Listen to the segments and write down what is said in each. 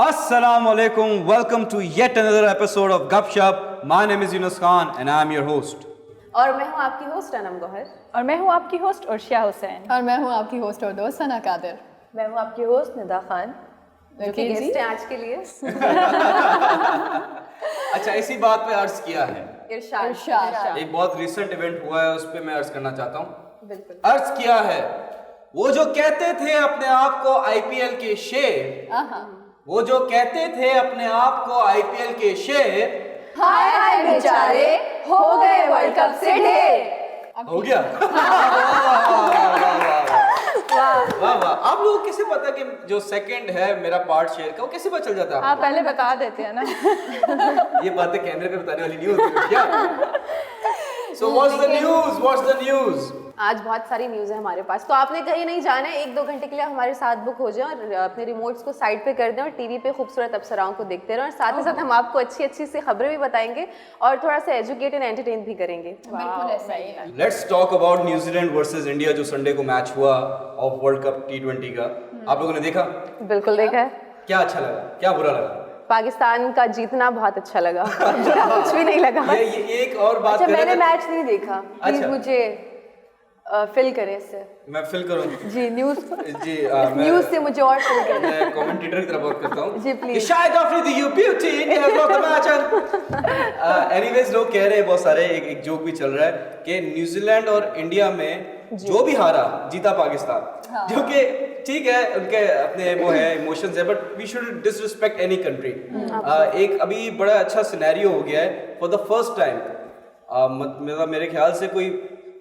Assalamu alaikum. Welcome to yet another episode of Gupshup. My name is Yunus Khan and I am your host. और मैं हूँ आपकी host Anam Gauhar. और मैं हूँ आपकी होस्ट अर्शिया हुसैन। और मैं हूँ आपकी होस्ट और दोस्त सना कादिर। मैं हूँ आपकी होस्ट निदा खान जो कि गेस्ट हैं आज के लिए। अच्छा, इसी बात पे अर्ज किया है। इरशाद। एक बहुत रिसेंट इवेंट हुआ है, उस पे मैं अर्ज करना चाहता हूँ। बिल्कुल। अर्ज किया है, वो जो कहते थे अपने आप को आईपीएल के शेर, वो जो कहते थे अपने आप को आईपीएल के शेर, हाय हाय बेचारे हो गए वर्ल्ड कप से ढेर। हो गया। वाह वाह। आप लोगों को कैसे पता कि जो सेकंड है मेरा पार्ट शेयर का, वो कैसे पता चल जाता है? आप पहले बता देते हैं ना। ये बातें कैमरे पे बताने वाली नहीं होती क्या? So what's the news? What's the news? आज बहुत सारी न्यूज़ है हमारे पास, तो आपने कहीं नहीं जाना है। 1-2 घंटे के लिए हमारे साथ बुक हो जाए और अपने रिमोट्स को साइड पे कर दें और टीवी पे खूबसूरत अप्सराओं को देखते रहें, और साथ ही साथ हम आपको अच्छी अच्छी सी खबरें भी बताएंगे और थोड़ा सा एजुकेट एंड एंटरटेन भी करेंगे। बिल्कुल ऐसा ही है। Let's talk about New Zealand versus India जो संडे को मैच हुआ ऑफ वर्ल्ड कप T20 का। आप लोगों ने देखा? बिल्कुल देखा है। क्या अच्छा लगा, क्या बुरा लगा? पाकिस्तान का जीतना बहुत अच्छा लगा। बुरा कुछ भी नहीं लगा। ये एक और बात अच्छा, मैंने करें मैच नहीं देखा, प्लीज अच्छा। मुझे फिल करें इससे। मैं फिल करूँ जी न्यूज़ जी। न्यूज़ से मुझे और फिल करें। मैं कमेंटेटर की तरह बात करता हूँ जी, please। कि शायद Afridi you beauty India has lost the match. Anyways लोग कह रहे हैं, बहुत सारे एक जोक भी चल रहा है कि न्यूजीलैंड और इंडिया में जो भी हारा जीता पाकिस्तान, जो कि ठीक है, उनके अपने वो है इमोशंस है, but we should disrespect any country. एक अभी बड़ा अच्छा सिनेरियो हो गया है फॉर द फर्स्ट टाइम, मेरे ख्याल से कोई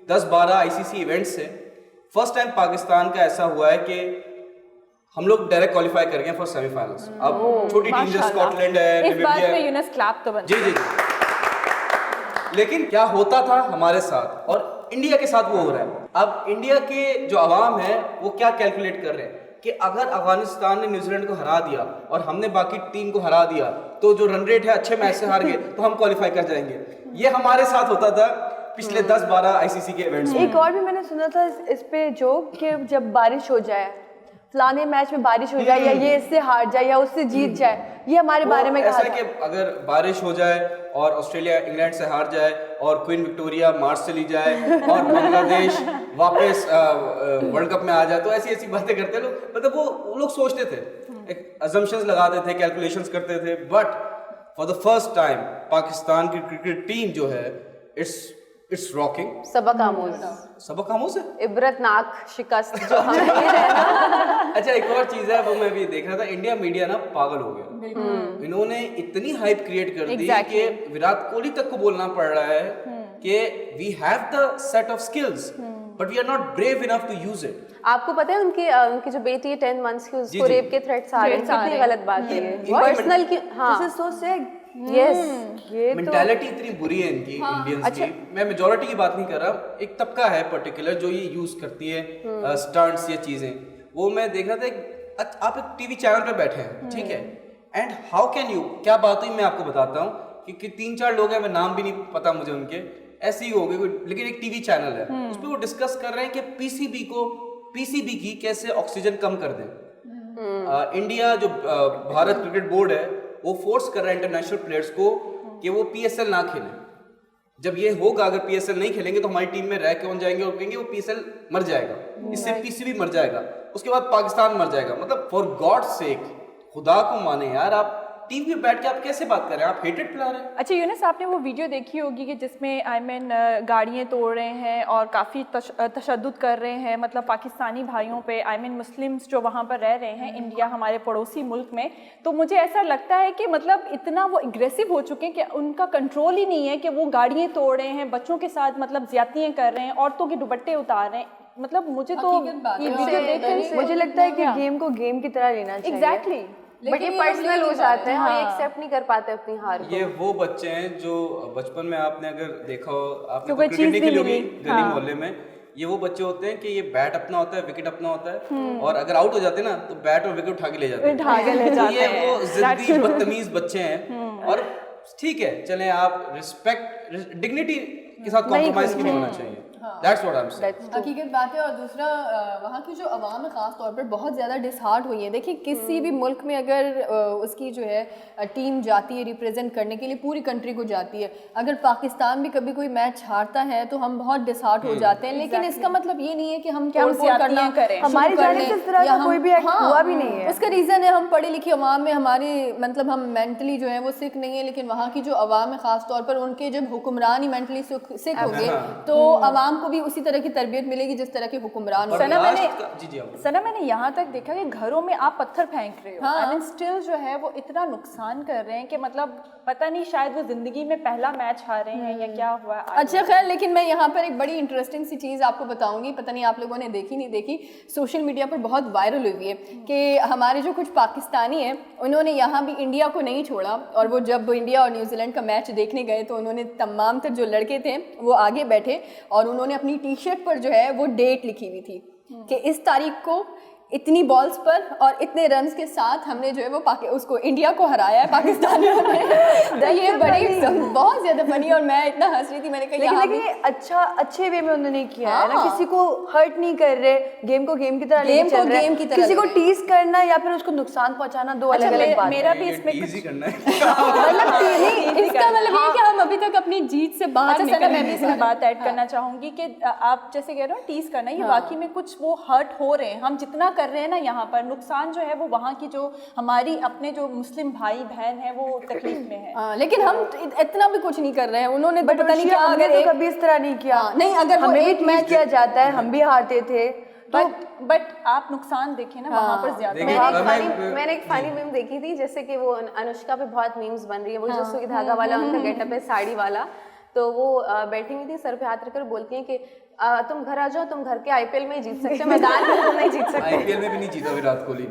10-12 आईसीसी इवेंट्स से फर्स्ट टाइम पाकिस्तान का ऐसा हुआ है कि हम लोग डायरेक्ट क्वालिफाई कर गए फॉर सेमीफाइनल्स। अब छोटी टीम जैसे स्कॉटलैंड है, इस बात पे यूनस क्लैप तो बनता है। जी। लेकिन क्या होता था हमारे साथ और इंडिया के साथ वो हो रहा है। अब इंडिया के जो अवाम है वो क्या कैलकुलेट कर रहे हैं कि अगर अफगानिस्तान ने न्यूजीलैंड को हरा दिया और हमने बाकी टीम को हरा दिया तो जो रन रेट है अच्छे मैच से हार गए तो हम क्वालिफाई कर जाएंगे। ये हमारे साथ होता था पिछले 10-12 आईसीसी के इवेंट्स में। एक और भी मैंने सुना था इस पे जोक कि जब बारिश हो जाए, फलाने मैच में बारिश हो जाए, या ये इससे हार जाए या उससे जीत जाए, ये हमारे बारे में ऐसा कहा है कि अगर बारिश हो जाए और ऑस्ट्रेलिया इंग्लैंड से हार जाए और क्वीन विक्टोरिया मार्स चली जाए और बांग्लादेश वापस वर्ल्ड कप में आ जाए, तो ऐसी बातें करते लोग। मतलब वो लोग सोचते थे, एक अजम्पशंस लगाते थे, कैलकुलेशंस करते थे, but for the first time Pakistan की क्रिकेट टीम जो है इट्स रॉकिंग। सबक आमोज है, इबरतनाक शिकस्त जो हमें है ना। अच्छा, एक और चीज है वो मैं भी देख रहा था, इंडिया मीडिया ना पागल हो गया। इन्होंने इतनी हाइप क्रिएट कर दी कि विराट कोहली तक को बोलना पड़ रहा है कि we have the set of skills but we are not brave enough to use it. आपको पता है उनकी जो बेटी है 10 मंथ्स की, उसको रेप के थ्रेट्स आ रहे हैं। कितनी गलत बात है ये। पर्सनल की हाँ this is so sick. Yes, ये मेंटालिटी इतनी बुरी है इनकी इंडियंस की। मैं मेजॉरिटी की बात नहीं कर रहा, एक तबका है पर्टिकुलर जो ये यूज करती है स्टंट्स ये चीजें। वो मैं देख रहा था, आप एक टीवी चैनल पे बैठे हैं, ठीक है, एंड हाउ कैन यू, क्या बात हुई मैं आपको बताता हूँ कि 3-4 लोग हैं, मैं नाम भी नहीं पता मुझे उनके, ऐसे ही हो गए, लेकिन एक टीवी चैनल है उस पर वो डिस्कस कर रहे हैं कि पीसीबी की कैसे ऑक्सीजन कम कर दें। इंडिया जो भारत क्रिकेट बोर्ड है वो फोर्स कर रहा है इंटरनेशनल प्लेयर्स को कि वो पीएसएल ना खेलें। जब ये होगा, अगर पीएसएल नहीं खेलेंगे तो हमारी टीम में रह कौन जाएंगे, और कहेंगे वो पीएसएल मर जाएगा, इससे पीसीबी मर जाएगा, उसके बाद पाकिस्तान मर जाएगा। मतलब फॉर गॉड सेक, खुदा को माने यार, आप टीवी पे बैठ के आप कैसे बात कर रहे हैं? आप हेटेड प्लेयर हैं। अच्छा यूनस, आपने वो वीडियो देखी होगी कि जिसमें गाड़ियाँ तोड़ रहे हैं और काफ़ी तशद्दुद कर रहे हैं, मतलब पाकिस्तानी भाइयों पे, मुस्लिम्स जो वहाँ पर रह रहे हैं, इंडिया हमारे पड़ोसी मुल्क में। तो मुझे ऐसा लगता है कि मतलब इतना वो एग्रेसिव हो चुके हैं कि उनका कंट्रोल ही नहीं है कि वो गाड़ियाँ तोड़ रहे हैं, बच्चों के साथ मतलब ज्यादतियाँ कर रहे हैं, औरतों के दुपट्टे उतार रहे हैं। मतलब मुझे तो ये वीडियो देखकर मुझे लगता है कि गेम को गेम की तरह लेना चाहिए। एग्जैक्टली, बट ये पर्सनल हो जाते हैं और ये एक्सेप्ट नहीं कर पाते अपनी हार को। ये वो बच्चे हैं जो बचपन में आपने अगर देखा हो, आपने कोई क्रिकेट नहीं चीज़ खेली नहीं होगी मिली। गली मोहल्ले में, ये वो बच्चे होते हैं कि ये बैट अपना होता है, विकेट अपना होता है, और अगर आउट हो जाते हैं ना तो बैट और विकेट उठा के ले जाते हैं। ये वो जिद्दी बदतमीज बच्चे हैं। और ठीक है, चले आप रिस्पेक्ट डिग्निटी के साथ कॉम्प्रोमाइज नहीं होना चाहिए। That's what I am saying. हकीकत बात है। और दूसरा वहाँ की जो अवाम है ख़ास तौर पर बहुत ज़्यादा डिसहार्ट हुई है। देखिए किसी भी मुल्क में अगर उसकी जो है टीम जाती है रिप्रेजेंट करने के लिए, पूरी कंट्री को जाती है, अगर पाकिस्तान भी कभी कोई मैच हारता है तो हम बहुत डिसहार्ट हो जाते हैं। लेकिन इसका मतलब ये नहीं है कि हम ज्यादतियां करें। हमारी जानिब से इस तरह का कोई भी एक्ट हुआ भी नहीं है। उसका रीज़न है हम पढ़े लिखे अवाम में हमारी मतलब हम मेंटली जो है वो सिक नहीं है। लेकिन वहाँ की जो अवाम है ख़ास तौर पर उनके जब हुक्मरान ही मेंटली सिक हो गए तो अवाम को भी उसी तरह की तरबियत मिलेगी जिस तरह के हुक्मरान हो। सना मैंने यहाँ तक देखा कि घरों में आप पत्थर फेंक रहे हो, आई मीन स्टिल जो है वो इतना नुकसान कर रहे हैं कि मतलब पता नहीं शायद वो जिंदगी में पहला मैच हारे हैं या क्या हुआ। अच्छा खैर, लेकिन मैं यहाँ पर एक बड़ी इंटरेस्टिंग सी चीज़ आपको बताऊंगी, पता नहीं आप लोगों ने देखी नहीं देखी, सोशल मीडिया पर बहुत वायरल हुई है कि हमारे जो कुछ पाकिस्तानी हैं उन्होंने यहाँ भी इंडिया को नहीं छोड़ा। और वो जब इंडिया और न्यूजीलैंड का मैच देखने गए तो उन्होंने तमाम तर जो लड़के थे वो आगे बैठे और उन्होंने अपनी टी शर्ट पर जो है वो डेट लिखी हुई थी कि इस तारीख को इतनी बॉल्स पर और इतने रन्स के साथ हमने जो है वो उसको इंडिया को हराया है पाकिस्तानियों ने। तो ये बड़ी बहुत ज़्यादा फनी और मैं इतना हंस रही थी, मैंने कहा लेकिन अच्छे वे में उन्होंने किया है ना, किसी को हर्ट नहीं कर रहे, गेम को गेम की तरह लेके चल रहे हैं। किसी को टीज करना या फिर उसको नुकसान पहुंचाना दो अलग अलग बात है। मेरा भी इसमें टीज ही करना है। इसका मतलब ये कि हम अभी तक अपनी जीत से बाहर निकल। मैं भी इसमें बात ऐड करना चाहूंगी कि आप जैसे कह रहे हो टीज करना, ये वाकई में कुछ वो हर्ट हो रहे हैं। हम जितना कर रहे हैं ना यहाँ पर, नुकसान जो है वो वहाँ की जो हमारी अपने जो मुस्लिम भाई बहन है वो तकलीफ में है। लेकिन हम इतना भी कुछ नहीं कर रहे हैं। उन्होंने तो पता नहीं क्या, अगर तो कभी इस तरह नहीं किया। नहीं, अगर हमें भी मैच किया जाता है, हम भी हारते थे। बट आप नुकसान देखें ना वहाँ पर ज्यादा। मैंने एक फनी मीम देखी थी, जैसे कि वो अनुष्का पे बहुत मीम्स बन रही है, वो जो सुई धागा वाला उनका गेटअप है साड़ी वाला, तो वो बैठी हुई थी सर पे हाथ रखकर बोलती हैं कि तुम घर आ जाओ, तुम घर के आईपीएल में ही जीत सकते हो, मैदान में तुम नहीं जीत सकते। आईपीएल में भी नहीं जीता विराट कोहली,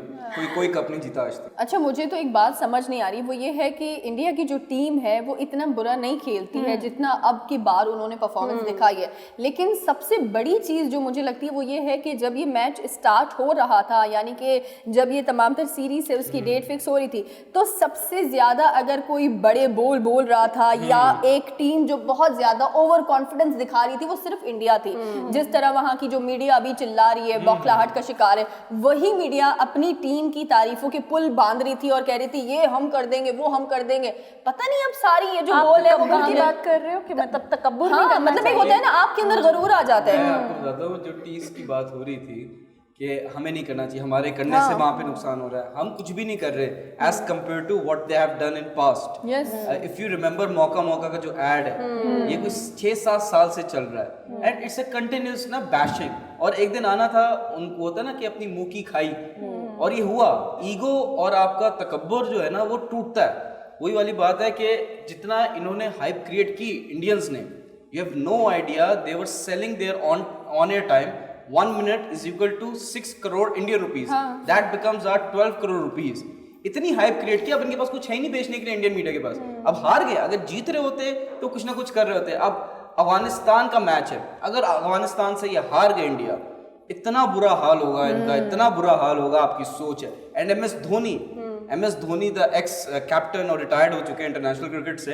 कोई कप नहीं जीता आज तक। अच्छा, मुझे तो एक बात समझ नहीं आ रही, वो ये है कि इंडिया की जो टीम है वो इतना बुरा नहीं खेलती है जितना अब की बार उन्होंने परफॉर्मेंस दिखाई है। लेकिन सबसे बड़ी चीज़ जो मुझे लगती है वो ये है कि जब ये मैच स्टार्ट हो रहा था, यानी कि जब ये तमाम तर सीरीज से उसकी डेट फिक्स हो रही थी, तो सबसे ज़्यादा अगर कोई बड़े बोल रहा था या एक टीम जो बहुत ज़्यादा ओवर कॉन्फिडेंस दिखा रही थी, वो सिर्फ इंडिया थी। जिस तरह वहाँ की जो मीडिया अभी चिल्ला रही है, बौखलाहट का शिकार है, वही मीडिया अपनी टीम की तारीफों के पुल बांध रही थी और कह रही थी ये हम कर देंगे, वो हम कर देंगे। पता नहीं अब सारी ये जो बोल है वो की बात कर रहे हो कि मतलब तकब्बुर नहीं करना मतलब एक होता है ना आपके अंदर गरूर आ जाता है। मैं आपको बताता हूँ, जो टीज की बात हो रही थी कि हमें नहीं करना चाहिए, हमारे करने से वहाँ पे नुकसान हो रहा है, हम कुछ भी नहीं कर रहे as compare to what they have done in past. If you remember मौका का जो एड है, ये कुछ 6-7 साल से चल रहा है एंड इट्स अ कंटिन्यूअस ना बैशिंग। और एक दिन आना था, उनको होता ना कि अपनी मुंह की खाई, और ये हुआ। ईगो और आपका तकब्बुर जो है ना वो टूटता है। वही वाली बात है कि जितना इन्होंने हाइप क्रिएट की इंडियंस ने, you have no idea, they were selling their on air time 1 minute is equal to 6 crore Indian rupees. That becomes our 12 crore rupees. इतनी हाइप क्रिएट किया, अब इनके पास कुछ है ही नहीं बेचने के लिए इंडियन मीडिया के पास। अब हार गए, अगर जीत रहे होते तो कुछ ना कुछ कर रहे होते। अब अफगानिस्तान का मैच है, अगर अफगानिस्तान से ये हार गए इंडिया, इतना बुरा हाल होगा इनका, इतना बुरा हाल होगा, आपकी सोच है। And M S Dhoni the ex captain और रिटायर्ड हो चुके हैं इंटरनेशनल क्रिकेट से,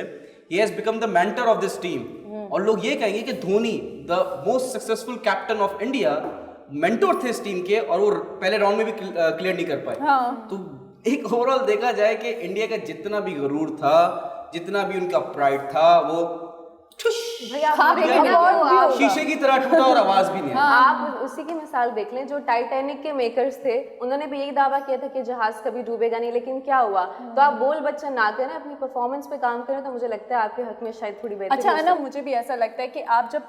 he has become the mentor of this team. और लोग ये कहेंगे कि Dhoni the most successful captain of India mentor थे इस टीम के, और वो पहले राउंड में भी क्लियर नहीं कर पाए। तो एक ओवरऑल देखा जाए कि इंडिया का जितना भी गरूर था, जितना भी उनका प्राइड था, वो शीशे की तरह टूटा और आवाज भी नहीं है। आप उसी की मिसाल देख लें, जो टाइटैनिक के मेकर्स थे, उन्होंने भी यही दावा किया था कि जहाज कभी डूबेगा नहीं, लेकिन क्या हुआ? तो आप बोल बच्चा ना करें, अपनी परफॉर्मेंस पे काम करें, तो मुझे लगता है आपके हक में शायद थोड़ी बेहतरी। अच्छा है ना, मुझे भी ऐसा लगता है कि आप जब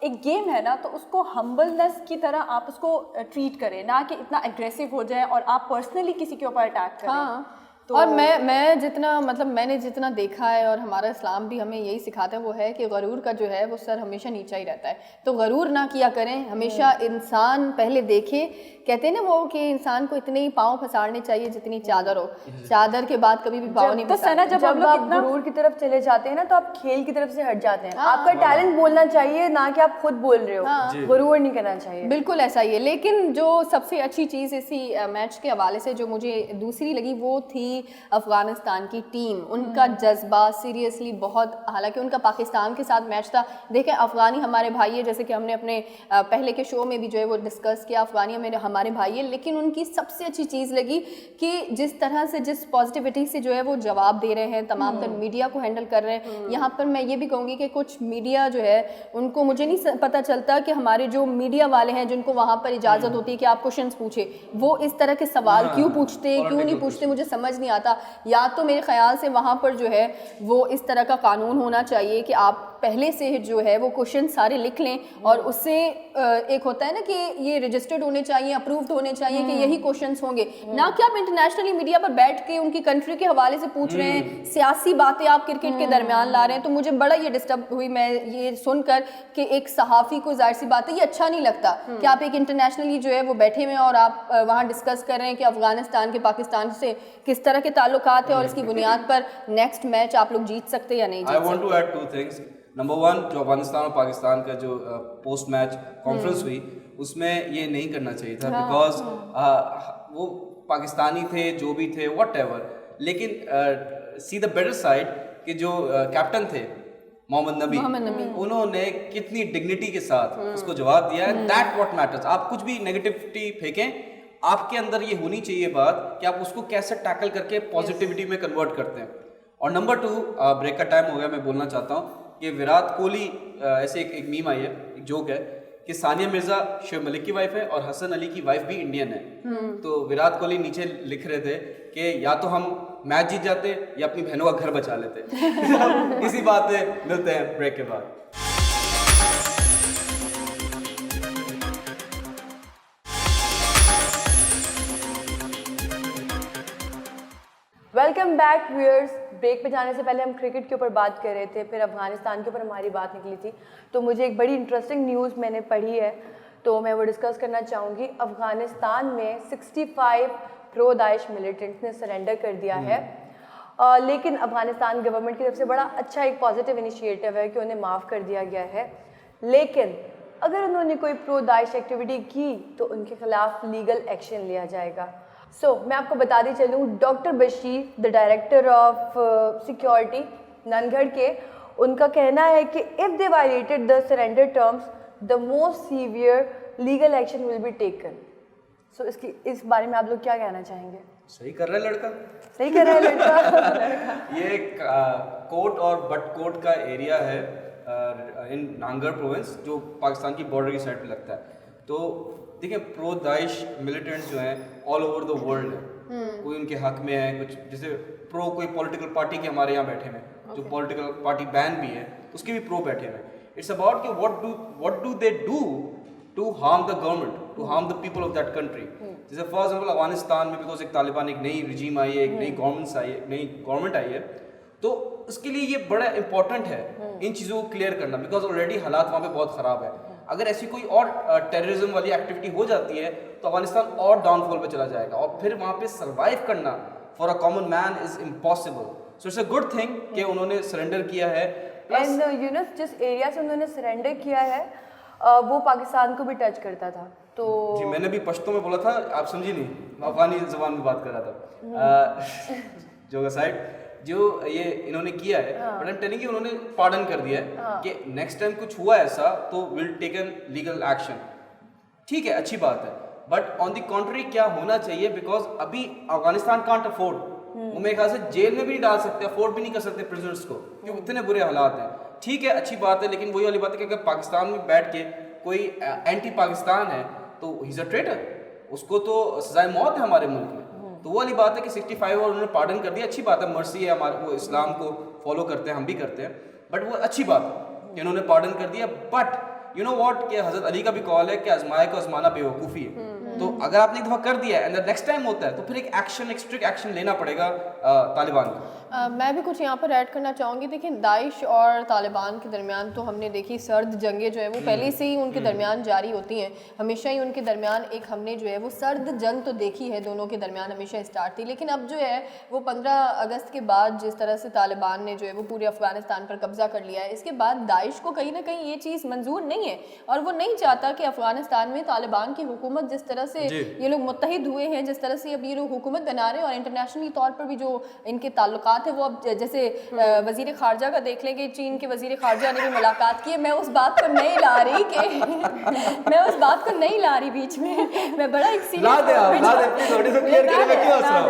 एक गेम है ना, तो उसको हम्बलनेस की तरह आप उसको ट्रीट करें, ना कि इतना एग्रेसिव हो जाए और आप पर्सनली किसी के ऊपर अटैक करें। तो और मैं जितना मतलब मैंने जितना देखा है, और हमारा इस्लाम भी हमें यही सिखाता है, वो है कि गरूर का जो है वो सर हमेशा नीचा ही रहता है। तो गरूर ना किया करें, हमेशा इंसान पहले देखे। कहते हैं ना वो कि इंसान को इतने ही पाँव फंसाने चाहिए जितनी चादर हो, चादर के बाद कभी भी पाँव नहीं फंसाते। जब आप गरूर की तरफ चले जाते हैं ना, तो आप खेल की तरफ से हट जाते हैं। आपका टैलेंट बोलना चाहिए, ना कि आप खुद बोल रहे हो। गरूर नहीं करना चाहिए, बिल्कुल ऐसा ही है। लेकिन जो सबसे अच्छी चीज़ इसी मैच के हवाले से जो मुझे दूसरी लगी, वो थी की अफगानिस्तान की टीम, उनका जज्बा सीरियसली बहुत, हालांकि उनका पाकिस्तान के साथ मैच था, देखें अफगानी हमारे भाई है, जैसे कि हमने अपने पहले के शो में भी जो है वो डिस्कस किया, अफगानी हमारे भाई है, लेकिन उनकी सबसे अच्छी चीज़ लगी कि जिस तरह से, जिस पॉजिटिविटी से जो है वो जवाब दे रहे हैं, तमाम तर मीडिया को हैंडल कर रहे हैं। यहाँ पर मैं ये भी कहूँगी कि कुछ मीडिया जो है उनको, मुझे नहीं पता चलता कि हमारे जो मीडिया वाले हैं जिनको वहाँ पर इजाज़त होती है कि आप क्वेश्चंस पूछे, वो इस तरह के सवाल क्यों पूछते, क्यों नहीं पूछते, मुझे समझ नहीं आता। या तो मेरे ख्याल से वहाँ पर जो है वो इस तरह का कानून होना चाहिए कि आप पहले से जो है वो क्वेश्चन सारे लिख लें, और उससे एक होता है ना कि ये रजिस्टर्ड होने चाहिए, अप्रूव्ड होने चाहिए कि यही क्वेश्चंस होंगे, ना कि आप इंटरनेशनली मीडिया पर बैठ के उनकी कंट्री के हवाले से पूछ रहे हैं, सियासी बातें आप क्रिकेट के दरमियान ला रहे हैं। तो मुझे बड़ा ये डिस्टर्ब हुई मैं ये सुनकर कि एक सहाफ़ी को, जाहिर सी बात है ये अच्छा नहीं लगता कि आप एक इंटरनेशनली जो है वो बैठे हुए हैं और आप वहाँ डिस्कस कर रहे हैं कि अफगानिस्तान के पाकिस्तान से किस तरह के ताल्लुकात है और इसकी बुनियाद पर नेक्स्ट मैच आप लोग जीत सकते या नहीं जीत सकते। I want to add two things. Number 1, जो अफगानिस्तान और पाकिस्तान का जो पोस्ट मैच कॉन्फ्रेंस हुई, उसमें ये नहीं करना चाहिए था, बिकॉज वो पाकिस्तानी थे, जो भी थे, व्हाटएवर, लेकिन सी द बेटर साइड कि जो कैप्टन थे मोहम्मद नबी, उन्होंने कितनी डिग्निटी के साथ उसको जवाब दिया है। That what matters. आप कुछ भी नेगेटिविटी फेंकें, आपके अंदर ये होनी चाहिए बात कि आप उसको कैसे टैकल करके पॉजिटिविटी में कन्वर्ट करते हैं। और नंबर 2, ब्रेक का टाइम हो गया, मैं बोलना चाहता हूँ कि विराट कोहली, ऐसे एक मीम आई है, एक जोक है कि सानिया मिर्जा शेख मलिक की वाइफ है और हसन अली की वाइफ भी इंडियन है। तो विराट कोहली नीचे लिख रहे थे कि या तो हम मैच जीत जाते या अपनी बहनों का घर बचा लेते। इसी बात पे मिलते हैं ब्रेक के बाद। Welcome back viewers. ब्रेक पे जाने से पहले हम क्रिकेट के ऊपर बात कर रहे थे, फिर अफगानिस्तान के ऊपर हमारी बात निकली थी, तो मुझे एक बड़ी इंटरेस्टिंग न्यूज़ मैंने पढ़ी है, तो मैं वो डिस्कस करना चाहूँगी। अफगानिस्तान में 65 प्रो दाइश मिलिटेंट्स ने सरेंडर कर दिया है, लेकिन अफगानिस्तान गवर्नमेंट की तरफ से बड़ा अच्छा एक पॉजिटिव इनिशिएटिव है कि उन्हें माफ़ कर दिया गया है। लेकिन अगर उन्होंने कोई प्रो दाइश एक्टिविटी की तो उनके खिलाफ लीगल एक्शन लिया जाएगा। मैं आपको बताती चलूँ, doctor Bashir, the director of security ननगढ़ के, उनका कहना है कि if they violated the surrender terms the most severe legal action will be taken. इस बारे में आप लोग क्या कहना चाहेंगे? सही कर रहा है लड़का, सही कर रहा है लड़का। ये कोट और बट कोट का एरिया है इन नांगढ़ प्रोविंस, जो पाकिस्तान की बॉर्डर की साइड पे लगता है। तो देखिए, प्रो दाइश मिलिटेंट्स जो हैं ऑल ओवर द वर्ल्ड है, कोई उनके हक में है, कुछ जैसे प्रो कोई पॉलिटिकल पार्टी के हमारे यहाँ बैठे हैं, जो पॉलिटिकल पार्टी बैन भी है उसके भी प्रो बैठे हैं। इट्स अबाउट कि what do they do to harm the government, to harm the people of that country. जैसे फॉर एग्जाम्पल अफगानिस्तान में बिकॉज एक तालिबान, एक नई रिजीम आई है, एक नई गवर्नमेंट आई है, तो उसके लिए ये बड़ा इंपॉर्टेंट है इन चीज़ों को क्लियर करना, बिकॉज ऑलरेडी हालात वहाँ पे बहुत ख़राब है। अगर ऐसी कोई और टेररिज्म वाली एक्टिविटी हो जाती है तो अफगानिस्तान और डाउनफॉल पे चला जाएगा, और फिर वहाँ पे सर्वाइव करना for a common man is impossible. So it's a good thing कि उन्होंने सरेंडर किया है। एंड यू नो, जिस एरिया से उन्होंने सरेंडर किया है वो पाकिस्तान को भी टच करता था। तो जी, मैंने भी पश्तो में बोला था, आप समझी नहीं, मैं अफगानी ज़बान में बात कर रहा था। जो साइड जो ये इन्होंने किया है, but I am telling you, उन्होंने पार्डन कर दिया है कि नेक्स्ट टाइम कुछ हुआ ऐसा तो विल टेकन लीगल एक्शन। ठीक है, अच्छी बात है, बट ऑन द कॉन्ट्री क्या होना चाहिए, बिकॉज अभी अफगानिस्तान कांट अफोर्ड, वो मेरे ख्याल से जेल में भी नहीं डाल सकते, अफोर्ड भी नहीं कर सकते प्रिजनर्स को, क्योंकि इतने बुरे हालात हैं। ठीक है, अच्छी बात है, लेकिन वही वाली बात है कि अगर पाकिस्तान में बैठ के कोई एंटी पाकिस्तान है तो ही इज़ अ ट्रेटर, उसको तो सजाए मौत है हमारे मुल्क में। तो वो वाली बात है कि 65 और उन्होंने पार्डन कर दिया, अच्छी बात है, मर्सी है हमारे, वो इस्लाम को फॉलो करते हैं, हम भी करते हैं, बट वो अच्छी बात है कि उन्होंने पार्डन कर दिया। बट यू नो व्हाट, कि हज़रत अली का भी कॉल है कि आजमाए को आजमाना बेवकूफ़ी है। तो अगर आपने एक दफ़ा कर दिया एंड नेक्स्ट टाइम होता है तो फिर एक स्ट्रिक्ट एक्शन लेना पड़ेगा तालिबान को। मैं भी कुछ यहाँ पर ऐड करना चाहूँगी। देखिए, दाइश और तालिबान के दरमियान तो हमने देखी सर्द जंगें जो है वो पहले से ही उनके दरमियान जारी होती हैं। हमेशा ही उनके दरमियान एक हमने जो है वो सर्द जंग तो देखी है, दोनों के दरमियान हमेशा स्टार्ट थी। लेकिन अब जो है वो 15 अगस्त के बाद जिस तरह से तालिबान ने जो है वो पूरे अफगानिस्तान पर कब्जा कर लिया है, इसके बाद दाइश को कहीं ना कहीं ये चीज़ मंजूर नहीं है और वो नहीं चाहता कि अफगानिस्तान में तालिबान की हुकूमत जिस तरह से ये लोग मुत्तहिद हुए हैं, जिस तरह से अब ये लोग हुकूमत बना रहे हैं और इंटरनेशनली तौर पर भी जो इनके ताल्लुकात है वो अब जैसे वजीर खारजा का देख लें कि चीन के वजीर खारजा ने भी मुलाकात की है। मैं उस बात को नहीं ला रही कि मैं उस बात को नहीं ला रही बीच में, मैं बड़ा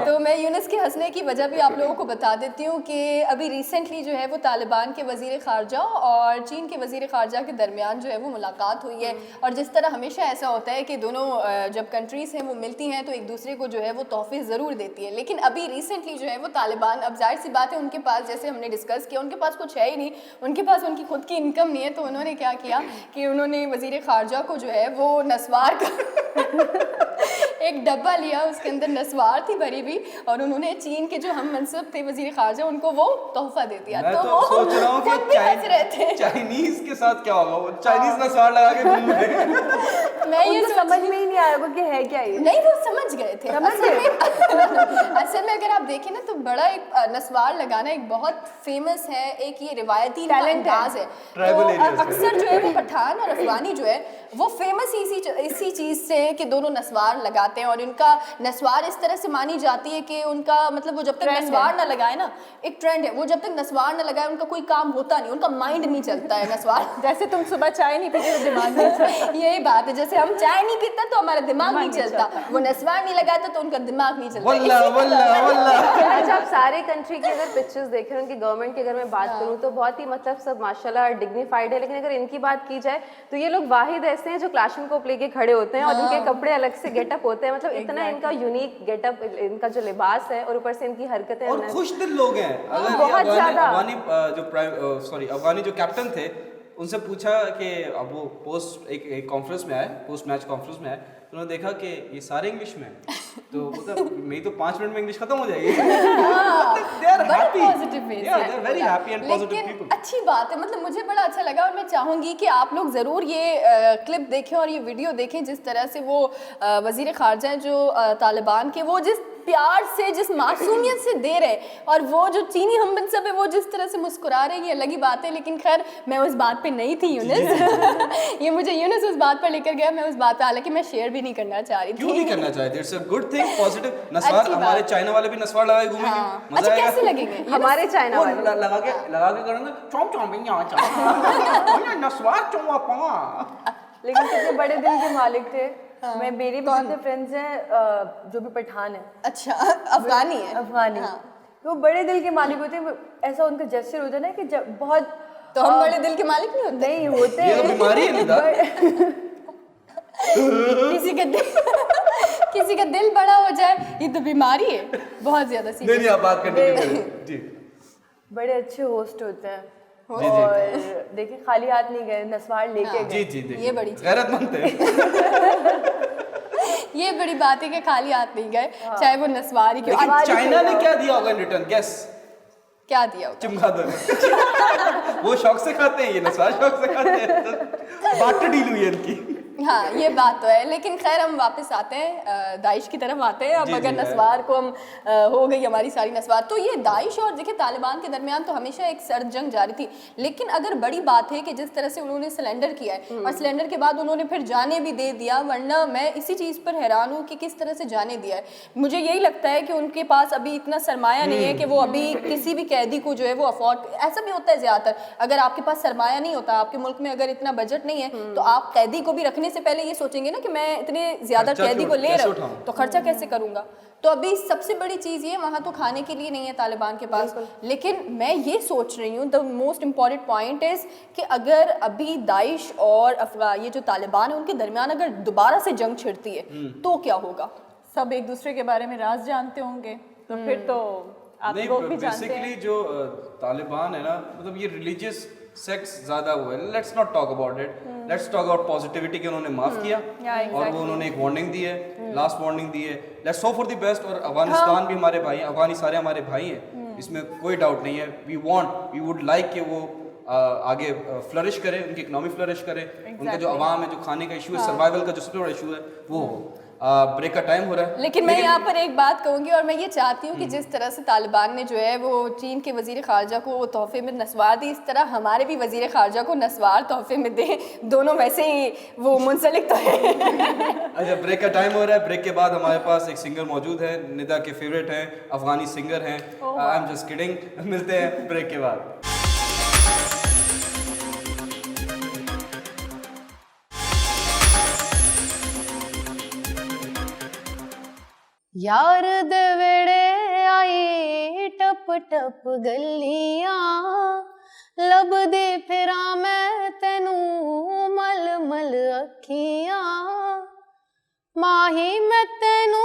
तो मैं यूनुस के हंसने की वजह भी आप लोगों को बता देती हूँ कि अभी रिसेंटली जो है वो तालिबान के वजीर खारजा और चीन के वजीर खारजा के दरमियान जो है वो मुलाकात हुई है। और जिस तरह हमेशा ऐसा होता है कि दोनों जब कंट्रीज़ हैं वो मिलती हैं तो एक दूसरे को जो है वो तोहफे ज़रूर देती है। लेकिन अभी रिसेंटली जो है वो तालिबान, अब जाहिर सी बात है उनके पास, जैसे हमने डिस्कस किया, उनके पास कुछ है ही नहीं, उनके पास उनकी खुद की इनकम नहीं है। तो उन्होंने क्या किया कि उन्होंने वजीर खारजा को जो है वो नस्वार का एक डब्बा लिया, उसके अंदर नस्वार थी भरी हुई और उन्होंने चीन के जो हम मनसब थे वजीर खारजा उनको वो तोहफा दे दिया। मैं तो सोच रहा हूँ कि चाइनीज के साथ क्या होगा, वो चाइनीज नस्वार लगा के घूम रहे हैं। मैं ये समझ में ही नहीं आया वो कि है क्या ये। नहीं, वो समझ गए थे असल में अगर आप देखें ना तो बड़ा एक नस्वार लगाना एक बहुत फेमस है, एक ये रिवायती अंदाज है। तो अक्सर जो है वो पठान और अफगानी जो है वो फेमस ही इसी चीज़ से कि दोनों नस्वार लगाते हैं और उनका नस्वार इस तरह से मानी जाती है कि उनका मतलब वो जब तक नस्वार ना लगाए ना, एक ट्रेंड है, वो जब तक नस्वार ना लगाए उनका कोई काम होता नहीं, उनका माइंड नहीं चलता है नस्वार। जैसे तुम सुबह चाय नहीं पीते तो दिमाग नहीं चलता, यही बात है, जैसे हम चाय नहीं पीते तो हमारा दिमाग नहीं चलता, वो नस्वार नहीं लगाता तो उनका दिमाग नहीं चलता। अच्छा, आप सारे कंट्री की अगर पिक्चर्स देखें, उनकी गवर्नमेंट की अगर मैं बात करूं तो बहुत ही मतलब सब माशाल्लाह डिग्निफाइड है। लेकिन अगर इनकी बात की जाए तो ये लोग वाहिद ऐसे हैं जो क्लाशनकोफ लेके खड़े होते हैं और इनके कपड़े अलग से गेटअप होते हैं, मतलब इतना इनका यूनिक गेटअप, इनका जो लिबास है और ऊपर से इनकी हरकतें और खुश दिल लोग हैं। अगर बहुत ज्यादा अफगानी जो कैप्टन थे उनसे पूछा कि अब वो पोस्ट एक कॉन्फ्रेंस में आए, पोस्ट मैच कॉन्फ्रेंस में आए, तो उन्होंने देखा कि ये सारे इंग्लिश में हैं, तो मतलब मेरी तो 5 मिनट में इंग्लिश खत्म हो जाएगी। लेकिन अच्छी बात है, मतलब मुझे बड़ा अच्छा लगा और मैं चाहूँगी कि आप लोग ज़रूर ये क्लिप देखें और ये वीडियो देखें, जिस तरह से वो वज़ीर ख़ारजा जो तालिबान के, वो जिस प्यार से, जिस मासूमियत से दे रहे, और वो जो चीनी हम सब है वो जिस तरह से मुस्कुरा रहे हैं, ये अलग ही बात है। लेकिन खैर मैं उस बात पे नहीं थी यूनुस ये मुझे यूनुस उस बात पर लेकर गया, मैं उस बात पे, हालांकि मैं शेयर भी नहीं करना चाह रही थी। क्यों नहीं करना चाहते? It's a good thing, positive. नस्वार, हमारे चाइना वाले भी नस्वार लगाए घूमेंगे, मजा आएगा। कैसे लगेंगे हमारे चाइना वाले? लगा के करेंगे चौम चौम यहाँ नस्वार चौम। लेकिन कितने बड़े दिल के मालिक थे। मैं, मेरी बहुत से फ्रेंड्स हैं जो भी पठान है। अच्छा, अफगानी है? अफगानी। तो बड़े दिल के मालिक होते हैं, ऐसा उनका जेस्चर होता है ना कि जब बहुत, तो हम बड़े दिल के मालिक नहीं होते? नहीं होते, ये तो बीमारी है निदा। किसी का दिल बड़ा हो जाए ये तो बीमारी है, बहुत ज्यादा सीरियस। नहीं आप बात कंटिन्यू जी। बड़े अच्छे होस्ट होते हैं और देखिए खाली हाथ नहीं गए, नस्वार लेके गए। जी, ये बड़ी गैरतमंद है। ये बड़ी बात है कि खाली हाथ नहीं गए, चाहे वो नस्वार ही क्यों। चाइना ने क्या दिया होगा इन रिटर्न? गेस क्या दिया होगा? चमगादड़। वो शौक से खाते हैं, ये नस्वार शौक से खाते हैं। बात डील हुई है इनकी। हाँ, ये बात तो है। लेकिन खैर हम वापस आते हैं, दाइश की तरफ आते हैं। अब अगर नस्वार को हम हो गई हमारी सारी नस्वार, तो ये दाइश और देखिए तालिबान के दरमियान तो हमेशा एक सर्द जंग जारी थी। लेकिन अगर बड़ी बात है कि जिस तरह से उन्होंने सिलेंडर किया है और सिलेंडर के बाद उन्होंने फिर जाने भी दे दिया, वरना मैं इसी चीज़ पर हैरान हूँ कि किस तरह से जाने दिया है। मुझे यही लगता है कि उनके पास अभी इतना सरमाया नहीं है कि वो अभी किसी भी कैदी को जो है वो अफोर्ड, ऐसा भी होता है ज़्यादातर, अगर आपके पास सरमाया नहीं होता, आपके मुल्क में अगर इतना बजट नहीं है, तो आप कैदी को भी रखने से पहले ये सोचेंगे ना कि मैं इतने ज्यादा कैदी को ले रहा हूँ तो खर्चा कैसे करूंगा। तो अभी सबसे बड़ी चीज़ ये, वहाँ तो खाने के लिए नहीं है तालिबान के पास। लेकिन मैं ये सोच रही हूँ, the most important point is कि अगर अभी दाइश और ये जो तालिबान है उनके दरमियान अगर दोबारा से जंग छिड़ती है तो क्या होगा? सब एक दूसरे के बारे में राज जानते होंगे, तो फिर तो आप लोग भी जानते हैं। बेसिकली जो तालिबान है ना, मतलब ये रिलीजियस सेक्स ज़्यादा हुआ है, let's not talk about it, let's talk about positivity कि उन्होंने माफ़ किया और वो उन्होंने एक वार्निंग दी है, लास्ट वार्निंग दी है, let's hope for the best. और अफगानिस्तान भी हमारे भाई हैं, अफगानी सारे हमारे भाई हैं, इसमें कोई डाउट नहीं है। वी वुड लाइक कि वो आगे फ्लरिश करे, उनकी इकनॉमी फ्लरिश करे, उनका जो अवाम है, जो खाने का इशू है, सर्वाइवल का जो सबसे बड़ा इशू है वो हो। ब्रेक का टाइम हो रहा है, लेकिन मैं यहाँ पर एक बात कहूँगी और मैं ये चाहती हूँ कि जिस तरह से तालिबान ने जो है वो चीन के वज़ीर ख़ारजा को वो तोहफे में नस्वार दी, इस तरह हमारे भी वज़ीर ख़ारजा को नस्वार तोहफे में दे, दोनों वैसे ही वो मुंसलिक तो है। अच्छा ब्रेक का टाइम हो रहा है। ब्रेक के बाद हमारे पास एक सिंगर मौजूद है, निदा के फेवरेट हैं, अफगानी सिंगर हैं। I am just kidding. मिलते हैं ब्रेक के बाद। यार दे वेड़े आई टप टप गलियां, लभदी फिरा मैं तेनू मल मल अखियां, माही मैं तेनू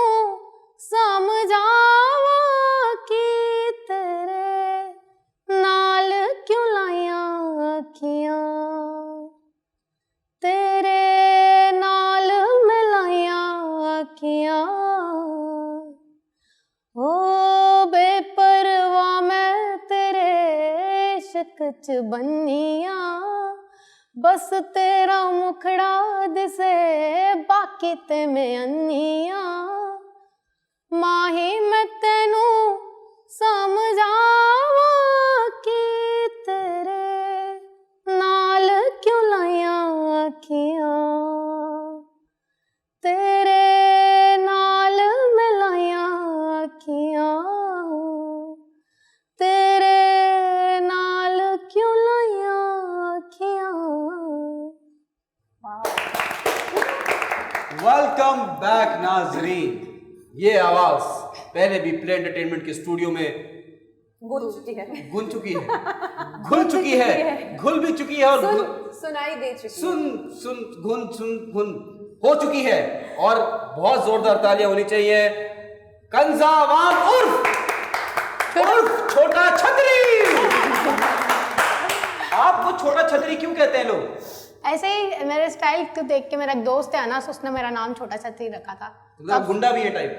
समझावा कि तेरे नाल क्यों लाइया अखियां, तेरे नाल मैं लाइया अखियां। ओ बेपरवाह मैं तेरे इश्क च बन्निया, बस तेरा मुखड़ा दिसे बाकी ते मैं अन्निया, माही मैं तेनू समझावा कि तेरे नाल क्यों लाइया अखियां, तेरे नाल मैं लाइया अखियां, तेरे नाल क्यों लाइया अखियां। वेलकम बैक नाजरीन। ये आवाज पहले भी प्ले एंटरटेनमेंट के स्टूडियो में घुल चुकी है, घुल भी चुकी है और सुनाई दे चुकी घुन हो चुकी है। और बहुत जोरदार तालियां होनी चाहिए कंजा अवाम उर्फ छोटा छतरी। आपको छोटा छतरी क्यों कहते हैं लोग? ऐसे ही मेरे स्टाइल को देख के मेरा एक दोस्त है अनस, उसने मेरा नाम छोटा छतरी रखा था। मतलब गुंडा भी है टाइप?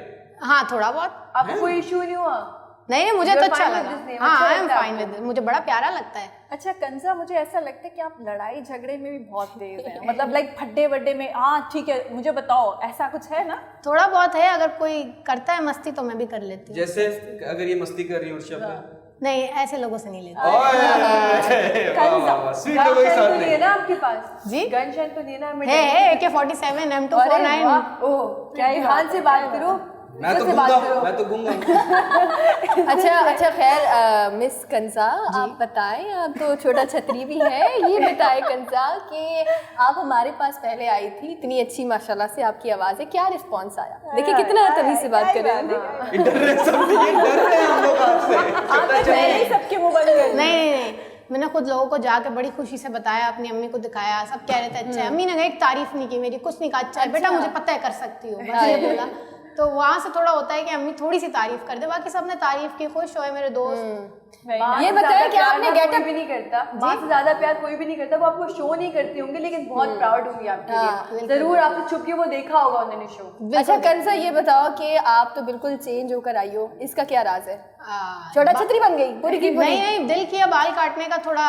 हाँ थोड़ा बहुत। आपको कोई इशू नहीं हुआ? नहीं मुझे तो अच्छा fine with लगा। this name? हाँ अच्छा आई एम लगता है फाइन विद, मुझे बड़ा प्यारा लगता है। अच्छा कंजा, मुझे ऐसा लगता है कि आप लड़ाई झगड़े में भी बहुत तेज हैं, मतलब लाइक फड्डे वड्डे में। हाँ ठीक है, मुझे बताओ ऐसा कुछ है ना? थोड़ा बहुत है, अगर कोई करता है मस्ती तो मैं भी कर लेती हूँ। जैसे अगर ये मस्ती कर रही है उस शब्द नहीं ऐसे लोगों से नहीं लेती। स्वीट लोगों के साथ तो नहीं है नहीं। ना आपके पास? जी गन शैन तो नहीं है ना? है AK-47 M249। ओह क्या ईमान से बात करो, मैं तो गूंगा। अच्छा खैर मिस कंजा, आप बताएं, आप तो छोटा छतरी भी है, ये बताएं कंजा कि आप हमारे पास पहले आई थी, इतनी अच्छी माशाल्लाह से आपकी आवाज़ है, क्या रिस्पॉन्स आया? देखिए कितना तमीज़ से बात कर रहे हैं। डर रहे हैं हम लोग आपसे। सबके मुंह बंद कर। नहीं मैंने खुद लोगों को जाके बड़ी खुशी से बताया, अपनी अम्मी को दिखाया, सब कह रहे थे अच्छा है। अम्मी ने एक तारीफ नहीं की मेरी, कुछ नहीं कहा, अच्छा है बेटा मुझे पता है कर सकती हो, बस ये बोला। तो वहाँ से थोड़ा होता है कि अम्मी थोड़ी सी तारीफ कर दे, बाकी सबने तारीफ की, खुश हुए मेरे दोस्त। ये बताया कि आपने गेटअप भी नहीं करता, बात से ज्यादा प्यार कोई भी नहीं करता, वो आपको शो नहीं करती होंगी, लेकिन बहुत प्राउड होंगी आपके लिए। जरूर आपसे छुप के वो देखा होगा उन्होंने शो। अच्छा कंजा ये बताओ कि आप तो बिल्कुल चेंज होकर आई हो, इसका क्या राज है? छोटा छतरी बन गई पूरी की पूरी? नहीं दिल किया बाल काटने का, थोड़ा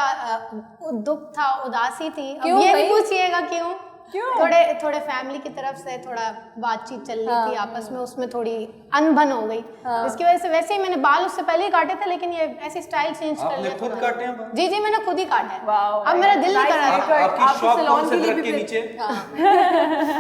दुख था, उदासी थी। क्यों ये भाई? नहीं पूछिएगा क्यों। थोड़े फैमिली की तरफ से थोड़ा बातचीत चल रही थी आपस में, उसमें थोड़ी अनबन हो गई। इसकी वजह से वैसे ही मैंने बाल उससे पहले ही काटे थे, लेकिन ये ऐसी स्टाइल चेंज कर लिया। खुद काटे हैं बाल? जी मैंने खुद ही काटा है। अब मेरा दिल नहीं कर रहा था। आपकी शॉप कौन से दरख्त के नीचे?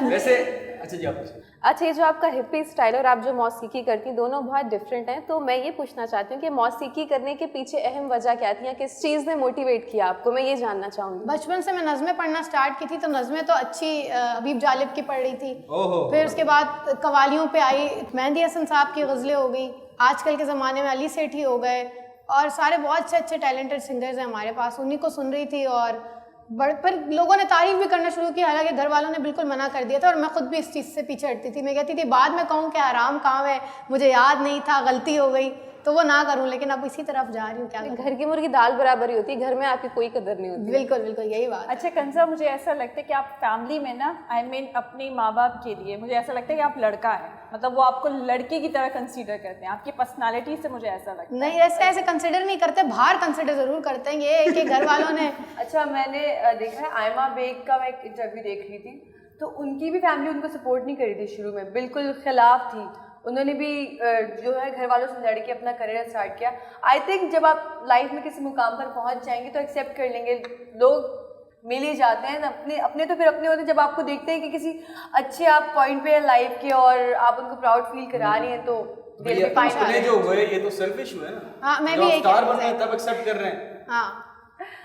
वैसे अच्छा जी आप अच्छा, ये जो आपका हिप्पी स्टाइल और आप जो मौसीकी करती दोनों बहुत डिफरेंट हैं, तो मैं ये पूछना चाहती हूँ कि मौसीकी करने के पीछे अहम वजह क्या थी या किस चीज़ ने मोटिवेट किया आपको? मैं ये जानना चाहूँगी। बचपन से मैं नज़में पढ़ना स्टार्ट की थी, तो नज़में तो अच्छी हबीब जालिब की पढ़ रही थी। ओहो। फिर उसके बाद कवालियों पे आई, मेहंदी हसन साहब की गज़लें हो गई, आजकल के ज़माने में अली सेठी हो गए, और सारे बहुत अच्छे अच्छे टैलेंटेड सिंगर्स हैं हमारे पास, उन्हीं को सुन रही थी। और पर लोगों ने तारीफ भी करना शुरू की, हालांकि घर वालों ने बिल्कुल मना कर दिया था, और मैं खुद भी इस चीज़ से पीछे हटती थी। मैं कहती थी बाद में कहूँ कि आराम काम है, मुझे याद नहीं था, गलती हो गई। तो वो ना करूं, लेकिन अब इसी तरफ जा रही हूँ, क्या करूं। घर की मुर्गी दाल बराबर ही होती है, घर में आपकी कोई कदर नहीं होती। बिल्कुल बिल्कुल यही बात। अच्छा कंज़ा, मुझे ऐसा लगता है कि आप फैमिली में ना अपने माँ बाप के लिए मुझे ऐसा लगता है कि आप लड़का है, मतलब वो आपको लड़के की तरह कंसीडर करते हैं, आपकी पर्सनालिटी से मुझे ऐसा लगता है। नहीं, ऐसे कंसिडर नहीं करते, बाहर कंसिडर जरूर करते हैं, ये कि घर वालों ने अच्छा, मैंने देखा है आयमा बेग का मैं एक इंटरव्यू देख रही थी, तो उनकी भी फैमिली उनको सपोर्ट नहीं करी थी शुरू में, बिल्कुल खिलाफ थी। उन्होंने भी जो है घर वालों से लड़ के अपना करियर स्टार्ट किया। आई थिंक जब आप लाइफ में किसी मुकाम पर पहुंच जाएंगे तो एक्सेप्ट कर लेंगे, लोग मिल ही जाते हैं, अपने तो फिर अपने होते हैं। जब आपको देखते हैं कि किसी अच्छे आप पॉइंट पे हैं लाइफ के और आप उनको प्राउड फील करा रही हैं, तो दिल में फाइन अपने जो हुए ये तो सेल्फिश हुए ना। हाँ, मैं जब भी आप यही स्टार कह बन रही रहे हैं तब एक्सेप्ट कर रहे हैं। हाँ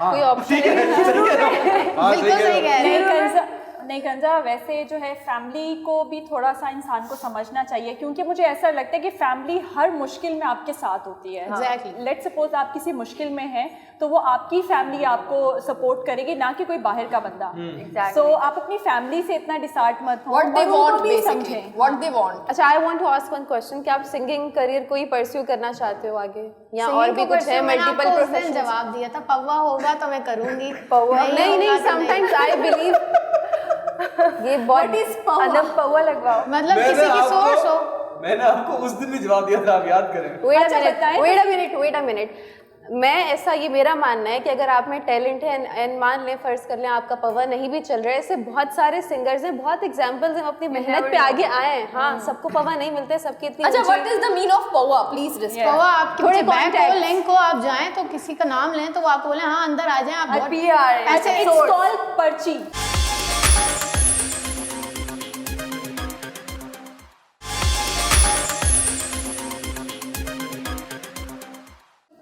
कोई ऑप्शन ठीक है, सही कह रहा हूं। हाँ, बिल्कुल सही कह रहे हैं। नहीं कंज़ा, वैसे जो है फैमिली को भी थोड़ा सा इंसान को समझना चाहिए, क्योंकि मुझे ऐसा लगता है कि फैमिली हर मुश्किल में आपके साथ होती है। Exactly. लेट्स सपोज आप किसी मुश्किल में हैं तो वो आपकी फैमिली आपको सपोर्ट करेगी, ना कि कोई बाहर का बंदा। Exactly. सो आप अपनी फैमिली से इतना डिसार्ट मत हो, What they और उनको want भी basically, समझें। what they want। अच्छा, I want to ask one question, क्या आप सिंगिंग करियर को ही परस्यू करना चाहते हो आगे, या Singing और भी को कुछ है? मैंने मल्टीपल आपको उस दिन प्रोफेशन। जवाब दिया था, पौवा होगा तो मैं करूंगी, नहीं, होगा तो समटाइम्स आई बिलीव ये बहुत अदब पौवा लगवाओ। मतलब किसी की सोच हो। मैंने आपको उस दिन भी जवाब दिया था, आप याद करें। वेट अ मिनट, मैं ऐसा, ये मेरा मानना है कि अगर आप में टैलेंट है एंड मान लें, फर्ज कर लें आपका पवा नहीं भी चल रहा है, ऐसे बहुत सारे सिंगर्स हैं, बहुत एग्जांपल्स हैं, अपनी मेहनत पे आगे आए हैं। हाँ, सबको पवा नहीं मिलते, सबकी इतनी अच्छा, ऊंची- what is the mean of पौवा, प्लीज डिस्क्राइब। पौवा आपके थोड़े पीछे बैक हो, contacts। लिंक हो, आप जाएं तो किसी का नाम लें तो वो आपको बोले हाँ अंदर आ जाएं, आप बहुत PR ऐसे इट्स कॉल्ड पर्ची।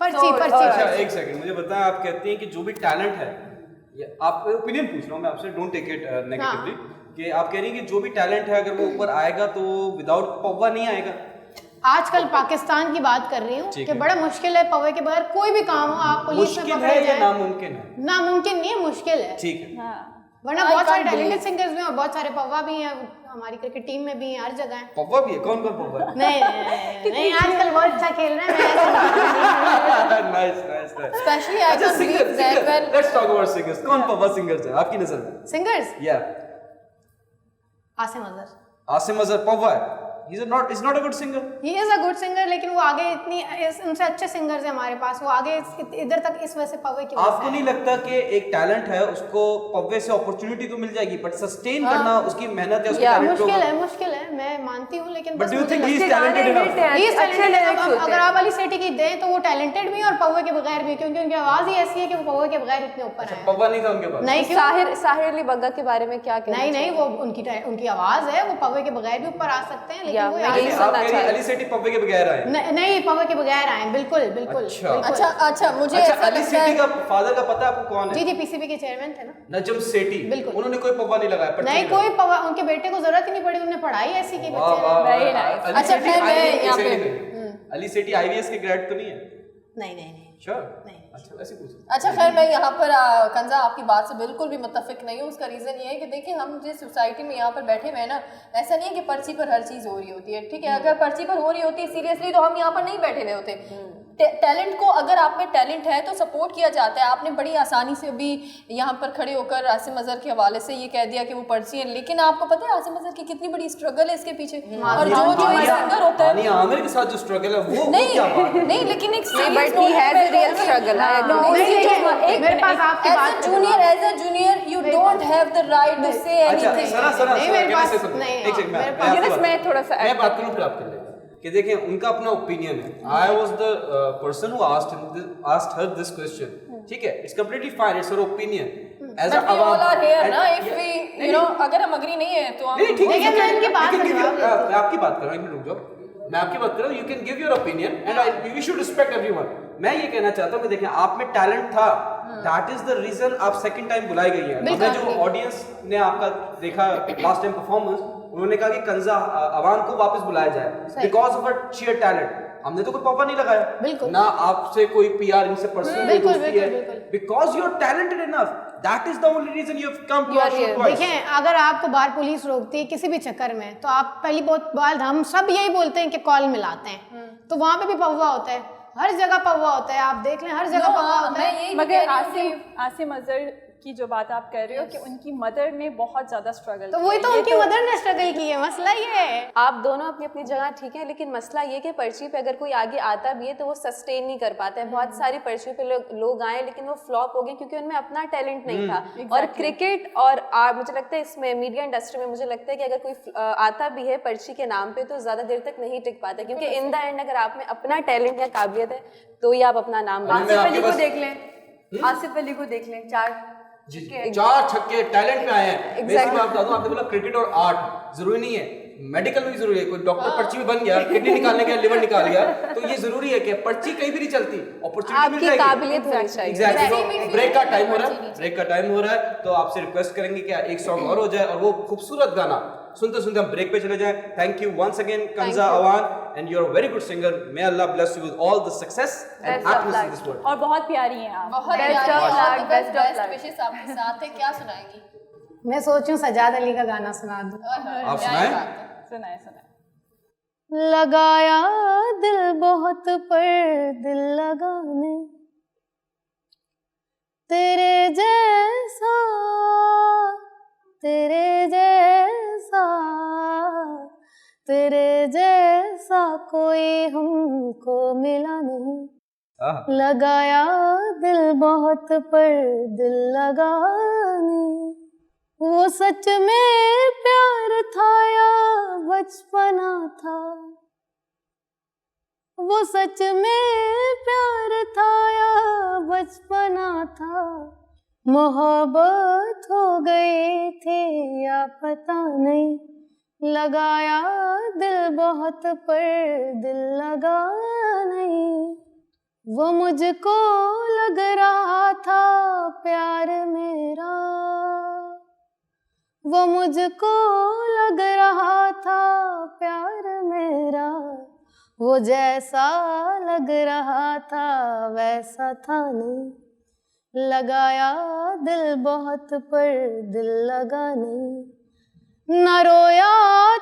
पर्ची अच्छा, एक सेकंड, मुझे बताएं, आप कहती हैं कि जो भी टैलेंट है, ये आप ओपिनियन पूछ रहा हूँ मैं आपसे, डोंट टेक इट नेगेटिवली, कि आप कह रही हैं कि जो भी टैलेंट है अगर वो ऊपर आएगा तो विदाउट पौवा नहीं आएगा। आजकल पाकिस्तान की बात कर रही हूँ ठीक कि है। बड़ा मुश्किल है पौवे के बगैर कोई भी काम हो, आप पुलिस में मुश्किल पकड़े है या जाएं, नामुमकिन है? नामुमकिन नहीं है, मुश्किल है। ठीक है। वरना बहुत सारे टैलेंटेड सिंगर्स भी हैं और बहुत सारे पौवा भी हैं, हमारी क्रिकेट टीम में भी हैं, हर जगह हैं। पौवा भी है? कौन कौन पौवा है? नहीं आजकल बहुत अच्छा खेल रहे हैं। Nice nice nice. Especially I अच्छा, can singer, believe that when let's talk about singers. कौन पौवा सिंगर्स है आपकी नजर में? सिंगर्स या आसिम अजहर, आसिम अजहर पौवा है? He is not a good singer. He is a good singer, लेकिन वो आगे उनसे अच्छे सिंगर्स हैं हमारे पास, वो आगे इधर तक इस वजह से पौवे की वजह से आपको नहीं लगता कि एक टैलेंट है उसको पौवे से अपॉर्चुनिटी तो मिल जाएगी, बट सस्टेन करना उसकी मेहनत है, उसके टैलेंट को। मुश्किल है, मैं मानती हूँ, लेकिन बट बस डू यू मुझे थिंक ही इज लगता है- टैलेंटेड इनफ? He is अच्छे talented lyrics enough। होते अगर हैं। आप अली सेठी की दें तो वो टैलेंटेड भी है और पौवे के बगैर भी, क्योंकि उनकी आवाज ही ऐसी है कि वो पौवे के बगैर इतने ऊपर है। पौवा नहीं था उनके पास? नहीं, क्यों? साहिर अली बग्गा के बारे में क्या कहना नहीं, वो उनकी आवाज है, वो पौवे के बगैर भी ऊपर आ सकते हैं, लेकिन या, वो मैं यहाँ यही से- आप सुनना कह रही चाह रही अली सेठी पौवे के बगैर आए? नहीं, पौवे के बगैर आए, बिल्कुल बिल्कुल अच्छा। बिल्कुल। अच्छा मुझे अच्छा, ऐसा अली लगता सेठी है का फादर का पता है आपको कौन है? जी पीसीबी के चेयरमैन थे ना। नजम सेठी। बिल्कुल। उन्होंने कोई पौवा नहीं लगाया, पर्ची नहीं, नहीं कोई पौवा, उनके बेटे को जरूरत ही नहीं पड़ी, उन्होंने पढ़ाई ऐसी की वाह, बच्चे वाह, ने। Very वाह। nice। अली अच्छा, सेठी मैं IVS यहाँ के पे- नहीं। अली सेठी IVS के ग्रेड तो नहीं है? नहीं श्योर? नहीं। अच्छा, वैसे पूछ। अच्छा खैर, मैं यहाँ पर कंजा आपकी बात से बिल्कुल भी मुत्तफिक नहीं हूँ। उसका रीज़न ये है कि देखिए, हम जिस सोसाइटी में यहाँ पर बैठे हुए हैं ना, ऐसा नहीं है कि पर्ची पर हर चीज़ हो रही होती है, ठीक है? अगर पर्ची पर हो रही होती है सीरियसली तो हम यहाँ पर नहीं बैठे हुए होते। टैलेंट को, अगर आप में टैलेंट है तो सपोर्ट किया जाता है। आपने बड़ी आसानी से भी यहाँ पर खड़े होकर आसिम अजहर के हवाले से ये कह दिया कि वो पर्ची है, लेकिन आपको पता है आसिम अजहर की कितनी बड़ी स्ट्रगल है इसके पीछे। और जो एक सिंगर होता है, हानिया आमिर के साथ जो स्ट्रगल है वो नहीं क्या बात है? नहीं, लेकिन एक but he has a real struggle. मेरे पास आपकी बात as a junior you don't have the right to say अच्छा, एनीथिंग। सरा नहीं, मेरे कहने से पास- सुनो। नहीं, एक सेकंड, मेरे मैं पास- आपकी यस, बात- मैं थोड़ा सा मैं add बात करूं फिर आप कर लेंगे कि देखिए उनका अपना ओपिनियन है। I was the person who asked her this question, ठीक है? It's completely fine, it's her opinion as a But we all are here ना, if we you know, अगर हम agree नहीं है तो हम नहीं, ठीक है, देखिए, मैं इनकी बात you can give कर रहा your- मैं आपकी बात कर रहा हूँ, एक मिनट रुक जाओ। मैं आपकी बात कर रहा हूँ, you can give your opinion and we should respect everyone. मैं ये कहना चाहता हूँ कि देखें, आप में टैलेंट था, दैट इज द रीजन आप सेकंड टाइम बुलाई गई है। हमें जो ऑडियंस ने आपका देखा लास्ट टाइम परफॉर्मेंस, उन्होंने कहा कि कंजा अवान को वापस बुलाया जाए because of a share talent. हमने तो कोई पॉपा नहीं लगाया, बिल्कुल। ना आपसे कोई PR इनसे पर्सनल बिल्कुल, दोस्ती है, बिल्कुल। Because you are talented enough, that is the only reason you have come to our show twice. देखें, अगर आपको बाहर पुलिस रोकती है किसी भी चक्कर में, तो आप पहली बहुत बात हम सब यही बोलते हैं कि कॉल मिलाते हैं, तो वहाँ पे भी पौवा होता है, हर जगह पौवा होता है, आप देख लें हर जगह पौवा होता है। मगर आसिम अजहर की जो बात आप कह रहे हो कि उनकी मदर ने बहुत ज़्यादा स्ट्रगल तो वही तो उनकी मदर ने स्ट्रगल की है, मसला ये है। आप दोनों अपनी अपनी जगह ठीक है, लेकिन मसला ये कि पर्ची पे अगर कोई आगे आता भी है तो वो सस्टेन नहीं कर पाता है। बहुत सारी पर्ची पे लोग आए लेकिन वो फ्लॉप हो गए क्योंकि उनमें अपना टैलेंट नहीं था। और क्रिकेट और मुझे लगता है इसमें मीडिया इंडस्ट्री में मुझे लगता है कि अगर कोई आता भी है पर्ची के नाम पे तो ज़्यादा देर तक नहीं टिक पाता, क्योंकि इन द एंड अगर आप में अपना टैलेंट या काबिलियत है तो ही आप अपना नाम बना आसिफ अली को देख लें, आसिफ अली को देख लें, 4 छक्के टैलेंट में आए हैं। बेसिक बात बता दूं, आपने बोला क्रिकेट और आर्ट जरूरी नहीं है, मेडिकल में भी जरूरी है। कोई डॉक्टर पर्ची में बन गया, किडनी निकालने गया, लिवर निकाल गया, तो ये जरूरी है कि पर्ची कहीं भी नहीं चलती, अपॉर्चुनिटी मिल आपकी जाएगी। काबिलियत होनी चाहिए। एग्जैक्टली। ब्रेक का टाइम हो रहा है, तो आपसे रिक्वेस्ट करेंगे कि एक सॉन्ग और हो जाए और वो खूबसूरत गाना सुनते सुनते हम ब्रेक पे चले जाएं। Thank you once again Kanza Awan, and you are very good singer. May Allah bless you with all the success and happiness in this world. और बहुत प्यारी हैं आप। बहुत Best of luck, best of luck. विशेष आपके साथ है, क्या सुनाएंगी? मैं सोच रही हूँ सजाद अली का गाना सुना दूँ। आप सुनाएं। सुनाए सुनाए। लगाया दिल बहुत पर दिल लगाने, तेरे जैसा कोई हमको मिला नहीं। लगाया दिल बहुत पर दिल लगाने, वो सच में प्यार था या बचपना था, वो सच में प्यार था या बचपना था, मोहब्बत हो गई थी या पता नहीं। लगाया दिल बहुत पर दिल लगा नहीं, वो मुझको लग रहा था प्यार मेरा, वो मुझको लग रहा था प्यार मेरा, वो जैसा लग रहा था वैसा था नहीं। लगाया दिल बहुत पर दिल लगा नहीं, न रोया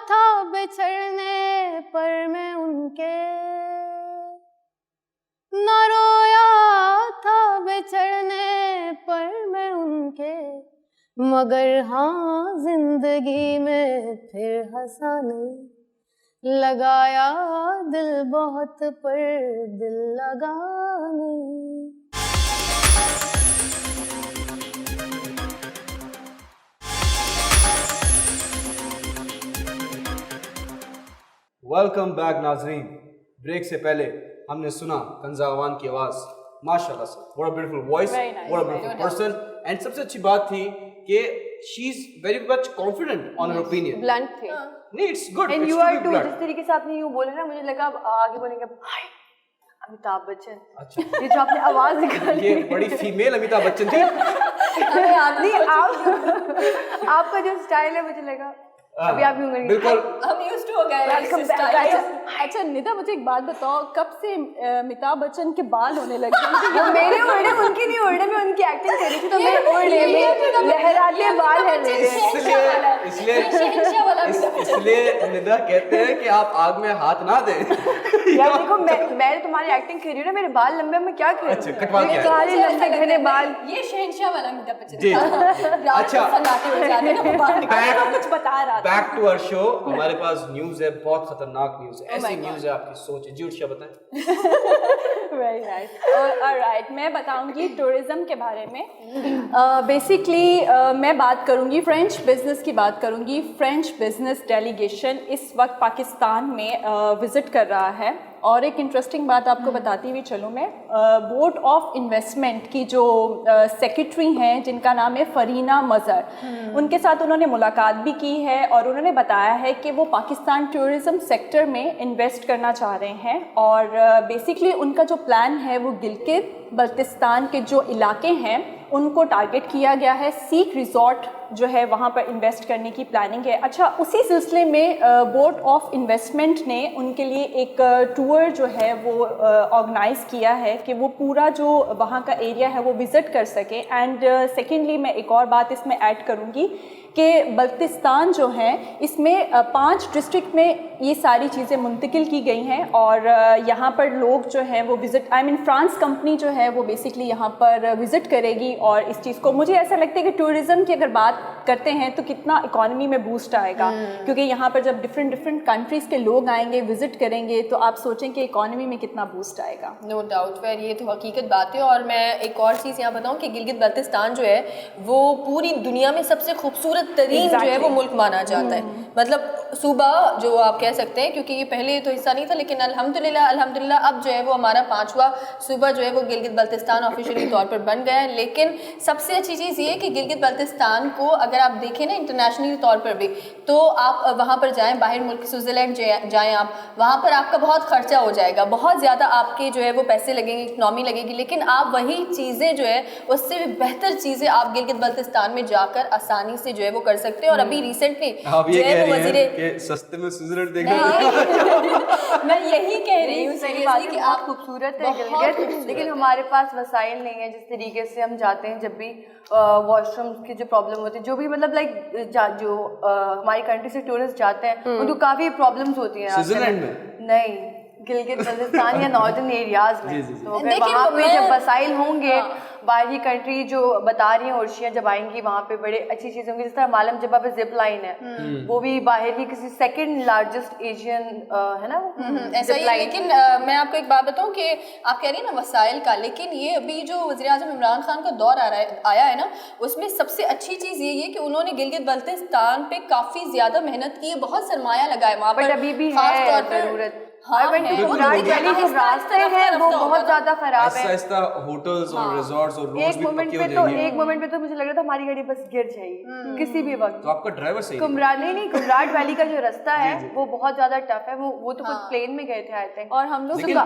था बिछड़ने पर मैं उनके, न रोया था बिछड़ने पर मैं उनके, मगर हाँ जिंदगी में फिर हंसा नहीं। लगाया दिल बहुत पर दिल लगा नहीं। वेलकम बैक नाजरीन। ब्रेक से पहले हमने सुना कंजा अवान की आवाज, माशाल्लाह से, what a beautiful voice, what a beautiful person. And सबसे अच्छी बात थी कि she is very much confident on her opinion, blunt थे। नहीं it's good, and you are too. जिस तरीके से आपने यूं बोले ना, मुझे लगा आप आगे बोलेंगे हाय अमिताभ बच्चन। अच्छा, ये जो आपने आवाज निकाली, ये बड़ी फीमेल अमिताभ बच्चन थी। नहीं आपका जो स्टाइल है, मुझे लगा अभी आप यूं करेंगे, बिल्कुल हम यूज्ड हो गए हैं इस स्टाइल से। अच्छा निदा, मुझे एक बात बताओ, कब से अमिताभ बच्चन के बाल होने लगे? वो मेरे उड़े, उनके नहीं उड़े, मैं उनकी एक्टिंग कर रही थी तो मैं उड़ रही, लहराते बाल है मेरे। इसलिए निदा कहते हैं कि आप आग में हाथ ना दें। यार देखो, मैं तुम्हारी एक्टिंग कर रही हूँ ना, मेरे बाल लंबे, मैं क्या करूँ? अच्छा, कटवा क्या है? सारे लंबे घने बाल। ये शहंशाह वाला अमिताभ बच्चन जी, था। अच्छा। सनाटे हो जाते हैं ना, बाल निकाल कुछ बता रहा था। Back to our show. हमारे पास न्यूज़ है, बहुत खतरनाक न्यूज़ है, ऐसी न्यूज़ है आपकी सोच है। जी उर्शिया बताएं। Very nice. ऑलराइट, मैं बताऊंगी टूरिज्म के बारे में। बेसिकली मैं बात करूंगी फ्रेंच बिजनेस की बात करूंगी। फ्रेंच बिजनेस डेलीगेशन इस वक्त पाकिस्तान में विजिट कर रहा है। और एक इंटरेस्टिंग बात आपको बताती हुई चलूँ मैं, बोर्ड ऑफ इन्वेस्टमेंट की जो सेक्रेटरी हैं, जिनका नाम है फरीना मज़र, उनके साथ उन्होंने मुलाकात भी की है और उन्होंने बताया है कि वो पाकिस्तान टूरिज़म सेक्टर में इन्वेस्ट करना चाह रहे हैं। और बेसिकली उनका जो प्लान है वो गिलगित बल्तिस्तान के जो इलाके हैं उनको टारगेट किया गया है। सीख रिजॉर्ट जो है वहाँ पर इन्वेस्ट करने की प्लानिंग है। अच्छा, उसी सिलसिले में बोर्ड ऑफ इन्वेस्टमेंट ने उनके लिए एक टूर जो है वो ऑर्गेनाइज़ किया है कि वो पूरा जो वहाँ का एरिया है वो विज़िट कर सके। एंड सेकेंडली मैं एक और बात इसमें ऐड करूँगी कि बल्तिस्तान जो है इसमें 5 डिस्ट्रिक्ट में ये सारी चीज़ें मुंतकिल की गई हैं और यहाँ पर लोग जो हैं वो विज़िट फ्रांस कंपनी जो है वो बेसिकली यहाँ पर विज़िट करेगी और इस चीज़ को मुझे ऐसा लगता है कि टूरिज़्म की अगर बात करते हैं तो कितना इकॉनमी में बूस्ट आएगा, क्योंकि यहाँ पर जब डिफरेंट कंट्रीज़ के लोग आएंगे विज़िट करेंगे तो आप सोचें कि इकॉनमी में कितना बूस्ट आएगा। नो डाउट फिर ये तो हकीकत बात है। और मैं एक और चीज़ यहाँ बताऊँ कि गिलगित बल्तिस्तान जो है वो पूरी दुनिया में सबसे खूबसूरत तरीन जो है वो मुल्क माना जाता है। मतलब सूबा जो आप कह सकते हैं, क्योंकि ये पहले तो हिस्सा नहीं था, लेकिन अल्हम्दुलिल्लाह अब जो है वो हमारा 5वां सूबा जो है वो गिलगित बल्तिस्तान ऑफिशियली तौर पर बन गया है। लेकिन सबसे अच्छी चीज़ ये है कि गिलगित बल्तिस्तान को अगर आप देखें ना इंटरनेशनली तौर पर भी, तो आप वहाँ पर जाएँ, बाहर मुल्क स्विट्ज़रलैंड जाएँ आप, वहाँ पर आपका बहुत खर्चा हो जाएगा, बहुत ज़्यादा आपके जो है वो पैसे लगेंगे, इकनॉमी लगेगी, लेकिन आप वही चीज़ें जो है उससे भी बेहतर चीज़ें आप गिलगित बल्तिस्तान में जाकर आसानी से जो है वो कर सकते हैं। और अभी रिसेंटली जो है वो वज़ीर सस्ते में स्विट्जरलैंड देखना मैं यही कह रही हूँ सही बात सीरियसली है, कि बहुत आप खूबसूरत है बहुत गिलगित, खूबसूरत लेकिन हमारे पास वसाइल नहीं है। जिस तरीके से हम जाते हैं, जब भी वॉशरूम की जो प्रॉब्लम होती है, जो भी मतलब लाइक जो हमारी कंट्री से टूरिस्ट जाते हैं उनको काफ़ी प्रॉब्लम्स होती हैं। स्विट्जरलैंड में नहीं, गिलगित बल्तिस्तान या नॉर्दर्न एरियाज में। तो अगर देखिए, वहाँ पे मैं- जब वसाइल होंगे, बाहर की कंट्री जो बता रही हैं उर्शियाँ जब आएंगी वहाँ पे बड़े अच्छी चीज़ें होंगी। जिस तरह मालम जबा पे जिप लाइन है, वो भी बाहर की किसी सेकंड लार्जेस्ट एशियन है ना वो ऐसा ही zip है। line। लेकिन मैं आपको एक बात बताऊं कि आप कह रही हैं ना वसाइल का, लेकिन ये अभी जो वज़ीर आज़म इमरान खान का दौर आया है ना, उसमें सबसे अच्छी चीज़ ये है कि उन्होंने गिलगित बल्तिस्तान पे काफ़ी ज़्यादा मेहनत की है, बहुत सरमाया लगाया वहाँ पर। बट अभी भी खास है तौर पर ज़रूरत। हाँ, I went to है। कुमरान लेकिन वैली, जो आहिस्ता- रास्ते आहिस्ता हैं वो रफ्ता बहुत होगा ना। ज़्यादा खराब आहिस्ता है। आहिस्ता होटल्स और रिजॉर्ट्स और रोड्स एक भी मोमेंट पक्के पे हो तो जाएंगे। मुझे लग रहा था हमारी गाड़ी बस गिर जाएगी किसी भी वक्त। तो आपका ड्राइवर सही है। कुमरान वैली का जो रास्ता है वो बहुत ज्यादा टफ है। वो तो खुद प्लेन में गए थे आई थिंक। और हम लोग लेकिन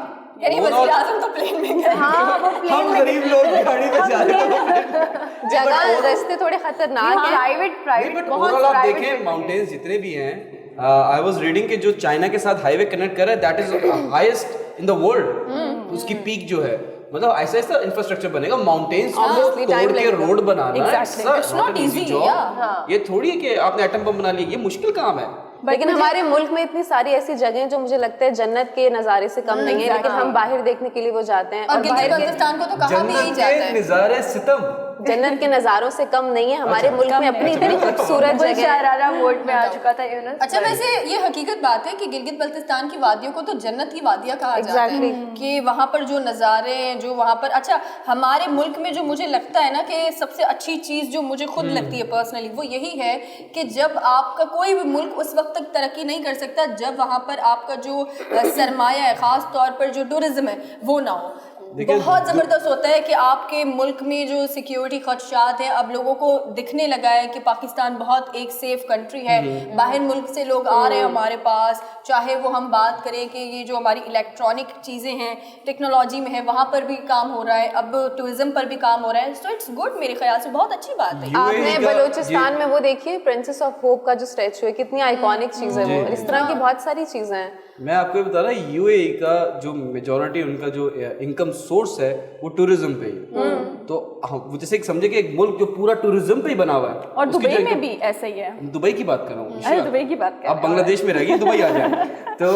यानी overall- वज़ीर आज़म तो प्लेन में गए। हाँ, वो प्लेन हम में गरीब लोग गाड़ी में जा रहे हैं। जगह रास्ते थोड़े खतरनाक हैं। प्राइवेट बट ओवरऑल आप देखें माउंटेन्स जितने भी हैं, आई वाज रीडिंग कि जो चाइना के साथ हाईवे कनेक्ट कर रहा है that is highest in the world. उसकी पीक जो है, मतलब ऐसा ऐसा इंफ्रास्ट्रक्चर बनेगा, माउंटेन्स को Obviously, तोड़ time के लगेगा। Road banana Exactly. It's not easy, yeah. ये थोड़ी है कि आपने एटम बम बना लिया, ये मुश्किल काम है। लेकिन हमारे मुल्क में इतनी सारी ऐसी जगह हैं जो मुझे लगता है जन्नत के नज़ारे से कम नहीं है, लेकिन हम बाहर देखने के लिए वो जाते हैं। और और गिलगित बाहर के बल्तिस्तान को तो कहा भी यही जन्नत जाता के है। नज़ारे सितम जन्नत के नज़ारों से कम नहीं है। हमारे मुल्क में अपनी इतनी खूबसूरत जगह है। शाहरारा वोट में आ चुका था यूनुस। अच्छा, वैसे ये हकीकत बात है कि गिलगित बल्तिस्तान की वादियों को तो जन्नत की वादियाँ कहा जाता है कि वहाँ पर जो नज़ारे हैं, जो वहाँ पर अच्छा हमारे मुल्क में जो मुझे लगता है ना कि सबसे अच्छी चीज़ जो मुझे खुद लगती है पर्सनली, वो यही है कि जब आपका कोई भी मुल्क उस वक्त तक तरक्की नहीं कर सकता जब वहाँ पर आपका जो सरमाया है, ख़ास तौर पर जो टूरिज्म है वो ना हो। बहुत ज़बरदस्त होता है कि आपके मुल्क में जो सिक्योरिटी खदशात है, अब लोगों को दिखने लगा है कि पाकिस्तान बहुत एक सेफ कंट्री है। बाहर मुल्क से लोग आ रहे हैं हमारे पास, चाहे वो हम बात करें कि ये जो हमारी इलेक्ट्रॉनिक चीज़ें हैं, टेक्नोलॉजी में है, वहाँ पर भी काम हो रहा है, अब टूरिज्म पर भी काम हो रहा है। सो इट्स गुड, मेरे ख्याल से बहुत अच्छी बात है। आपने बलूचिस्तान में वो देखिए प्रिंसेस ऑफ होप का जो स्टैचू है, कितनी आइकॉनिक चीज़ है वो। इस तरह की बहुत सारी चीज़ें हैं। मैं आपको ये बता रहा हूँ, यूएई का जो मेजॉरिटी उनका जो इनकम सोर्स है वो टूरिज्म पे ही है। तो वो जैसे एक समझे कि एक मुल्क जो पूरा टूरिज्म पे ही बना हुआ है। और उसकी दुबई जो में भी ऐसा ही है। दुबई की बात कर रहा हूँ। अरे दुबई की बात कर आप बांग्लादेश में रहिए, दुबई आ जाए। तो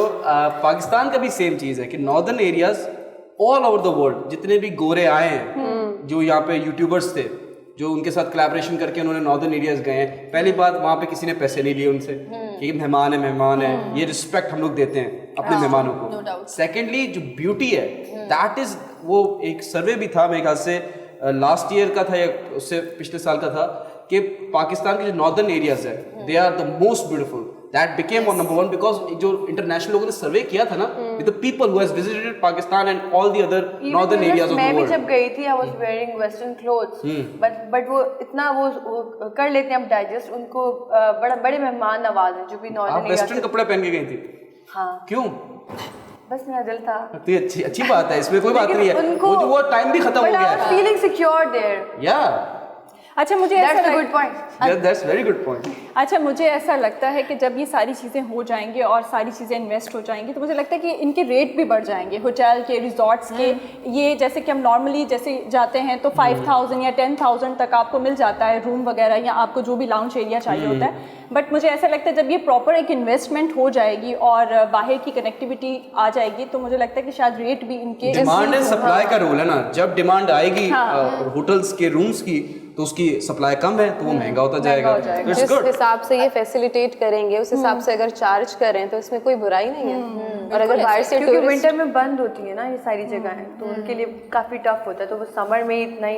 पाकिस्तान का भी सेम चीज़ है कि northern areas all over the world जितने भी गोरे आए हैं, जो यहाँ पे यूट्यूबर्स थे, जो उनके साथ कोलैबोरेशन करके उन्होंने नॉर्दर्न एरियाज गए हैं, पहली बात वहाँ पे किसी ने पैसे नहीं लिए उनसे कि मेहमान है, ये रिस्पेक्ट हम लोग देते हैं अपने मेहमानों को। सेकेंडली जो ब्यूटी है दैट इज, वो एक सर्वे भी था मेरे ख्याल से लास्ट ईयर का था या उससे पिछले साल का था, कि पाकिस्तान के जो नॉर्दर्न एरियाज है they are the most beautiful. That became on number 1 because जो इंटरनेशनल लोगों ने सर्वे किया था ना with the people who has visited Pakistan and all the other northern areas of the मैं भी वर्ल्ड। जब गई थी I was wearing western clothes, but वो इतना वो कर लेते हैं हम डाइजेस्ट, उनको बड़े मेहमान नवाज हैं जो भी नॉर्दर्न आप एरिया वेस्टर्न से। कपड़े पहन के गई थी? हाँ, क्यों? बस मेरा दिल था। तो ये अच्छी बात है, इसमें कोई बात नहीं है। वो टाइम भी खत्म हो गया है। Feeling secure there. या अच्छा, मुझे ऐसा that's a good point. That's very good point. अच्छा, मुझे ऐसा लगता है कि जब ये सारी चीज़ें हो जाएंगी और सारी चीज़ें इन्वेस्ट हो जाएंगी तो मुझे लगता है कि इनके रेट भी बढ़ जाएंगे, होटल के, रिजॉर्ट्स के। ये जैसे कि हम नॉर्मली जैसे जाते हैं तो 5000 या 10,000 तक आपको मिल जाता है रूम वगैरह, या आपको जो भी लाउंज एरिया चाहिए होता है। बट मुझे ऐसा लगता है जब ये प्रॉपर एक इन्वेस्टमेंट हो जाएगी और बाहर की कनेक्टिविटी आ जाएगी तो मुझे लगता है कि शायद रेट भी इनके डिमांड एंड सप्लाई का रूल है ना, जब डिमांड आएगी होटल्स के रूम्स की तो उसकी सप्लाई कम है तो वो महंगा होता जाएगा। जिस हिसाब से ये फैसिलिटेट करेंगे उस हिसाब से अगर चार्ज करें तो इसमें कोई बुराई नहीं है। और अगर बाहर से क्योंकि विंटर में बंद होती है ना ये सारी जगह तो उनके लिए काफ़ी टफ होता है, तो वो समर में इतना ही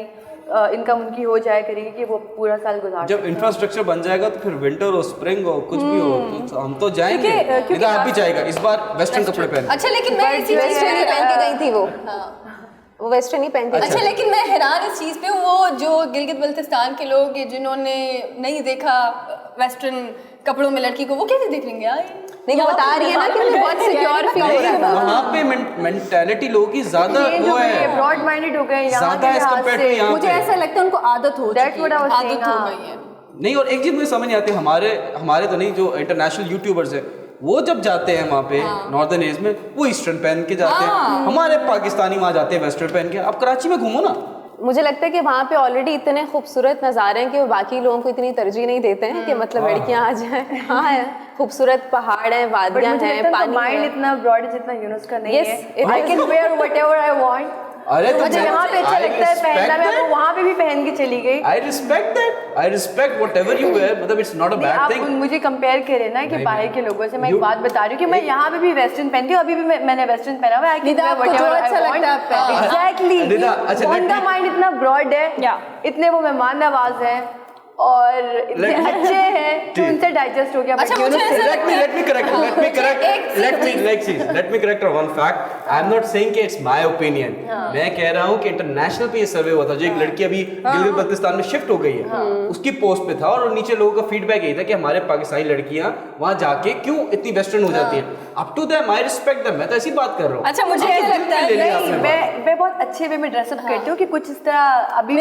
इनकम उनकी हो जाया करेगी कि वो पूरा साल गुजार। जब इंफ्रास्ट्रक्चर बन जाएगा तो फिर विंटर हो, स्प्रिंग हो, कुछ भी हो तो हम तो जाएंगे। इधर आप भी जाएगा इस बार वेस्टर्न कपड़े पहन। अच्छा, लेकिन मैं इसी चीज़ वेस्टर्न ही पहन के गई थी वो वेस्टर्न ही पहनती। अच्छा, लेकिन मैं हैरान इस चीज़ पे, वो जो गिलगित बल्तिस्तान के लोग जिन्होंने नहीं देखा वेस्टर्न कपड़ों में लड़की को, वो कैसे देख लेंगे यार? नहीं, वो बता रही है ना कि मुझे बहुत सिक्योर फील हो रहा था। वहाँ पे मेंटालिटी लोगों की ज्यादा वो है, ब्रॉड माइंडेड हो गए यहाँ ज्यादा एज कंपेयर टू यहाँ मुझे पे। ऐसा लगता है उनको आदत हो That's what I was saying, आदत हो गई है। नहीं, और एक चीज मुझे समझ नहीं आती, हमारे तो नहीं, जो इंटरनेशनल यूट्यूबर्स है वो जब जाते हैं वहाँ पे नॉर्दर्न एज में वो ईस्टर्न पहन के जाते हैं, हमारे पाकिस्तानी वहाँ जाते हैं वेस्टर्न पहन के। अब कराची में घूमो ना, मुझे लगता है कि वहाँ पे ऑलरेडी इतने खूबसूरत नज़ारे हैं कि वो बाकी लोगों को इतनी तरजीह नहीं देते हैं कि मतलब लड़कियाँ आ जाएं। हाँ, खूबसूरत पहाड़ हैं, वादियाँ हैं, पानी माइंड है। इतना ब्रॉड है जितना यूनुस का नहीं Yes, है। it I is. Can wear whatever I want. अरे तो मुझे यहाँ पे अच्छा लगता है पहनना, मैं आपको वहाँ पे भी पहन के चली गई। I respect whatever you wear, मतलब इट्स नॉट अ बैड आप थिंग। मुझे कंपेयर करें ना कि नहीं, बाहर के लोगों से। मैं एक You- बात बता रही हूँ कि मैं यहाँ पे भी वेस्टर्न पहनती हूँ, अभी भी मैंने वेस्टर्न पहना हुआ है। आई कैन निदा, वेयर आपको जो व्हाटएवर अच्छा आई लगता है आप पहनो। वांट। एग्जैक्टली, निदा, अच्छा, let उनका me- माइंड इतना ब्रॉड है, Yeah. इतने वो मेहमान नवाज हैं और इतने Let me- अच्छे हैं कि उनसे डाइजेस्ट हो गया। अच्छा, मुझे ऐसा let me correct her one fact. I'm not saying कि it's my opinion. मैं कह रहा हूँ कि इंटरनेशनल पे ये सर्वे हुआ था, जो एक लड़की अभी गिलगित बल्तिस्तान में शिफ्ट हो गई है, उसकी पोस्ट पे था और नीचे लोगों का फीडबैक यही था कि हमारे पाकिस्तानी लड़कियां वहाँ जाके क्यों इतनी वेस्टर्न हो जाती है। Up to them I respect them, मैं तो ऐसी बात कर रहा हूँ। अच्छा, मुझे ऐसा लगता है नहीं, मैं बहुत अच्छे वे में ड्रेसअप करती हूँ कि कुछ इस तरह अभी I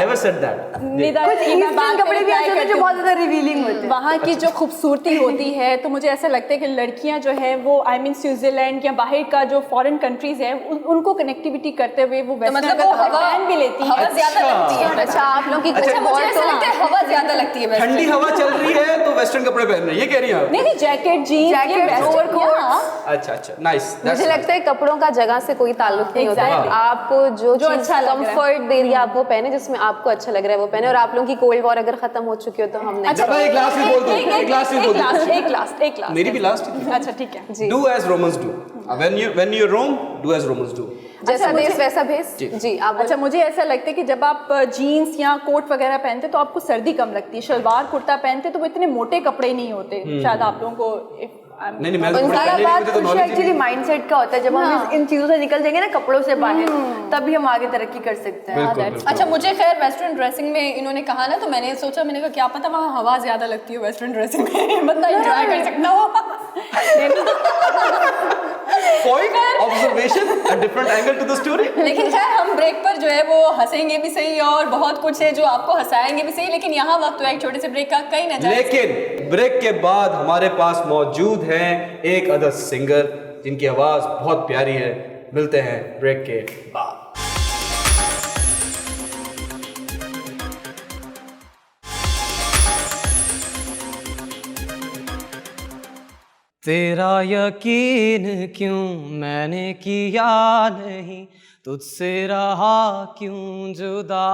never said that. Nida, कुछ मैं बात ईस्टर्न कपड़े भी करने ऐसे होते हैं जो बहुत ज्यादा रिवीलिंग होते हैं। वहाँ की जो खूबसूरती होती है तो मुझे ऐसा लगता है कि लड़कियाँ जो है वो स्विट्जरलैंड या बाहर का जो फॉरेन कंट्रीज है उनको कनेक्टिविटी करते हुए वो वेस्टर्न मतलब का वो कपड़ा हवा पहन भी लेती हवा है। ज्यादा लगती है। अच्छा, आप लोग की अच्छा, मुझे ऐसा लगता है हवा ज्यादा लगती है वैसे। ठंडी हवा चल रही है तो वेस्टर्न कपड़े पहन रहे हैं, ये कह रही हैं आप? नहीं, जैकेट, जीन्स, Jacket, overcoat। अच्छा, नाइस। मुझे लगता है कपड़ों का जगह से कोई ताल्लुक नहीं होता है। Exactly. आपको जो चीज अच्छा लग रहा है। कंफर्ट दे रही है आप वो पहने, जिसमें आपको अच्छा लग रहा है वो पहने। और आप लोगों की कोल्ड वॉर अगर खत्म हो चुकी हो तो हम नहीं। अच्छा, मैं एक लास्ट भी बोल दूं, एक लास्ट भी बोल दूं। एक लास्ट मेरी भी लास्ट ही थी। अच्छा, ठीक है। जी, Do as Romans do. When you roam, do as Romans do. जैसा अच्छा, देश वैसा भेस। जी। जी, आप अच्छा, मुझे ऐसा लगता है कि जब आप जीन्स या कोट वगैरह पहनते तो आपको सर्दी कम लगती है। शलवार कुर्ता पहनते तो वो इतने मोटे कपड़े नहीं होते शायद आप लोगों को। नहीं, मैं तो उनका पहले नहीं, बात मुझे तो कुछ knowledge ही एक्चुअली नहीं। माइंडसेट का होता है। जब हम इन चीजों से निकल जाएंगे ना, कपड़ों से बाहर, तभी हम आगे तरक्की कर सकते हैं। बिल्कुल। अच्छा, मुझे खैर वेस्टर्न ड्रेसिंग में इन्होंने कहा ना, तो मैंने सोचा, मैंने कहा क्या पता वहाँ हवा ज्यादा लगती हो वेस्टर्न ड्रेसिंग में, बंदा एंजॉय कर सकता हो। Point, observation, a different angle to the story. लेकिन खैर हम ब्रेक पर जो है वो हंसेंगे भी सही और बहुत कुछ है जो आपको हंसाएंगे भी सही, लेकिन यहाँ वक्त हुआ एक छोटे से ब्रेक का, कहीं ना जाए। लेकिन ब्रेक के बाद हमारे पास मौजूद हैं एक अदर सिंगर जिनकी आवाज बहुत प्यारी है। मिलते हैं ब्रेक के बाद। तेरा यकीन क्यों मैंने किया नहीं, तुझसे रहा क्यों जुदा,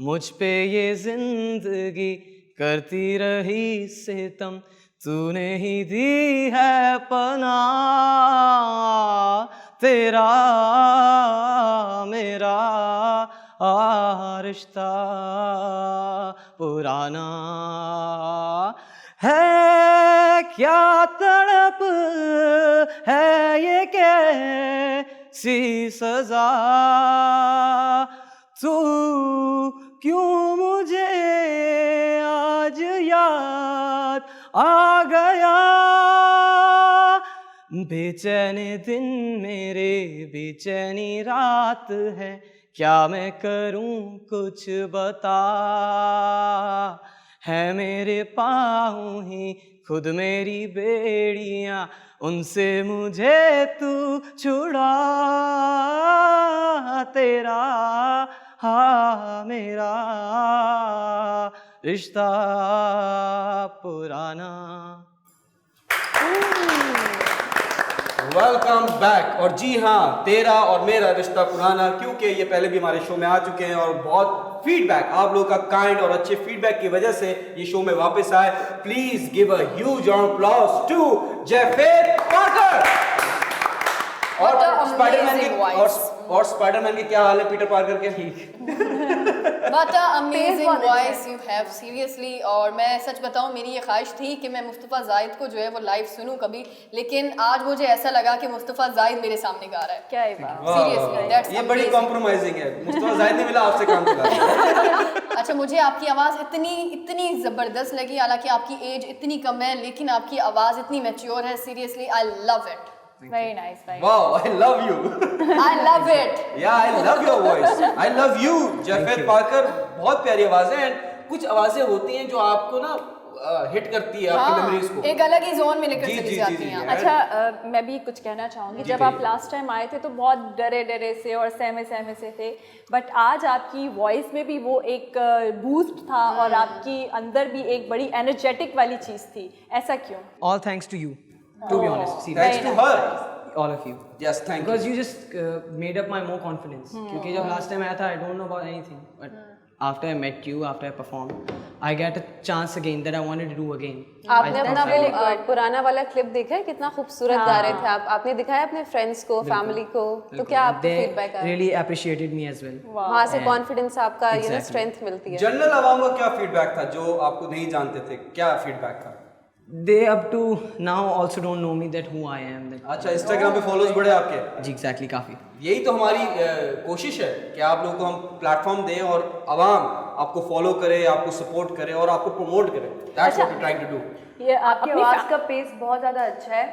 मुझ पे ये जिंदगी करती रही सितम, तूने ही दी है पनाह, तेरा मेरा रिश्ता पुराना है, क्या तड़प है ये कैसी सजा, तू क्यों मुझे आज याद आ गया, बेचैन दिन मेरे बेचैनी रात है, क्या मैं करूं कुछ बता, है मेरे पाँव ही खुद मेरी बेड़ियां, उनसे मुझे तू छुड़ा, तेरा हाँ मेरा रिश्ता पुराना। Welcome back. और जी हाँ, तेरा और मेरा रिश्ता पुराना, क्योंकि ये पहले भी हमारे शो में आ चुके हैं और बहुत फीडबैक, आप लोगों का काइंड और अच्छे फीडबैक की वजह से ये शो में वापस आए। Please give a huge applause to Jafed Parker. और स्पाइडरमैन की और स्पाइडरमैन की क्या हाल है पीटर पार्कर के? What a amazing voice you have, seriously। और मैं सच बताऊं, मेरी ये ख्वाहिश थी कि मैं मुस्तफ़ा ज़ाहिद को जो है वो लाइव सुनूं कभी, लेकिन आज मुझे ऐसा लगा कि मुस्तफ़ा ज़ाहिद मेरे सामने गा रहा है। क्या है बात। Seriously, that's ये बड़ी amazing। कॉम्प्रोमाइजिंग है। मुस्तफा ज़ाहिद ने मिला आपसे काम चला। अच्छा, मुझे आपकी आवाज़ इतनी ज़बरदस्त लगी, हालांकि आपकी एज इतनी कम है लेकिन आपकी आवाज़ इतनी मैच्योर है। Seriously I love it. Very nice, very wow, I love you. I love it. या I love your voice, I love you Jafed Parker. बहुत प्यारी आवाज है। एंड कुछ आवाजें होती हैं जो आपको ना हिट करती है, आपकी मेमोरीज को एक अलग ही जोन में लेकर जी, चली जी, जाती जी, हैं। जी। अच्छा, मैं भी कुछ कहना चाहूँगी। जी, जब कहिए। आप लास्ट टाइम आए थे तो बहुत डरे डरे से और सहमे सहमे से थे, बट आज आपकी वॉइस में भी वो एक बूस्ट था और आपकी अंदर भी एक बड़ी एनर्जेटिक वाली चीज़ थी। ऐसा क्यों? All thanks to you, to be honest, thanks seriously, to her. all of you, yes, thank because you. you just made up my more confidence। क्योंकि जब last time आया था, I don't know about anything, but after I met you, after I performed, I get a chance again that I wanted to do again। आपने अपना वो पुराना वाला clip देखा है? कितना खूबसूरत गा रहे थे आप। आपने दिखाया अपने फ्रेंड्स को, फैमिली को, तो क्या आपको They फीडबैक आया? really appreciated me as well। वहाँ से कॉन्फिडेंस आपका, यू नो, Exactly। स्ट्रेंथ मिलती है। जनरल आवाम का क्या फीडबैक था जो आपको नहीं जानते थे? क्या फीडबैक था? They up to now also don't know me that who I am। That अच्छा, इंस्टाग्राम पे फॉलोअर्स बढ़े आपके? जी exactly, काफ़ी। यही तो हमारी कोशिश है कि आप लोगों को हम प्लेटफॉर्म दें और आवाम आपको फॉलो करे, आपको सपोर्ट करे और आपको प्रमोट करे। That's what we trying to do. ये आपकी आवाज़ का पेस बहुत ज़्यादा अच्छा है।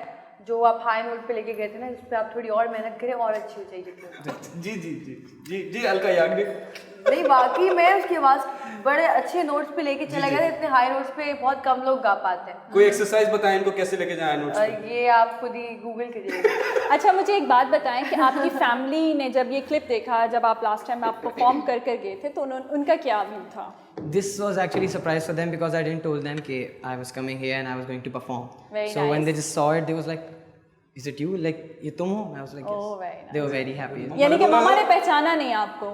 जो आप हाई नोट पे लेके गए थे ना, इस पे आप थोड़ी और मेहनत करें और अच्छी हो जाएगी। जी जी जी जी जी अलका याग्निक। नहीं, बाकी मैं उसकी आवाज़ बड़े अच्छे नोट्स पे लेके चला गया था। इतने हाई नोट्स पे बहुत कम लोग गा पाते हैं। कोई एक्सरसाइज बताएं इनको कैसे लेके जाएं नोट्स पे? ये आप खुद ही गूगल करिएगा। अच्छा, मुझे एक बात बताएं कि आपकी फैमिली ने जब ये क्लिप देखा, जब आप लास्ट टाइम आप परफॉर्म कर गए थे, तो उनका क्या व्यू था? This was actually a surprise for them because I didn't told them that I was coming here and I was going to perform। Very So when nice। they just saw it, they was like, "Is it you? Like ये तुम हो?" I was like, "Yes।" Oh, very nice। They were very happy। यानी कि मामा ने पहचाना नहीं आपको?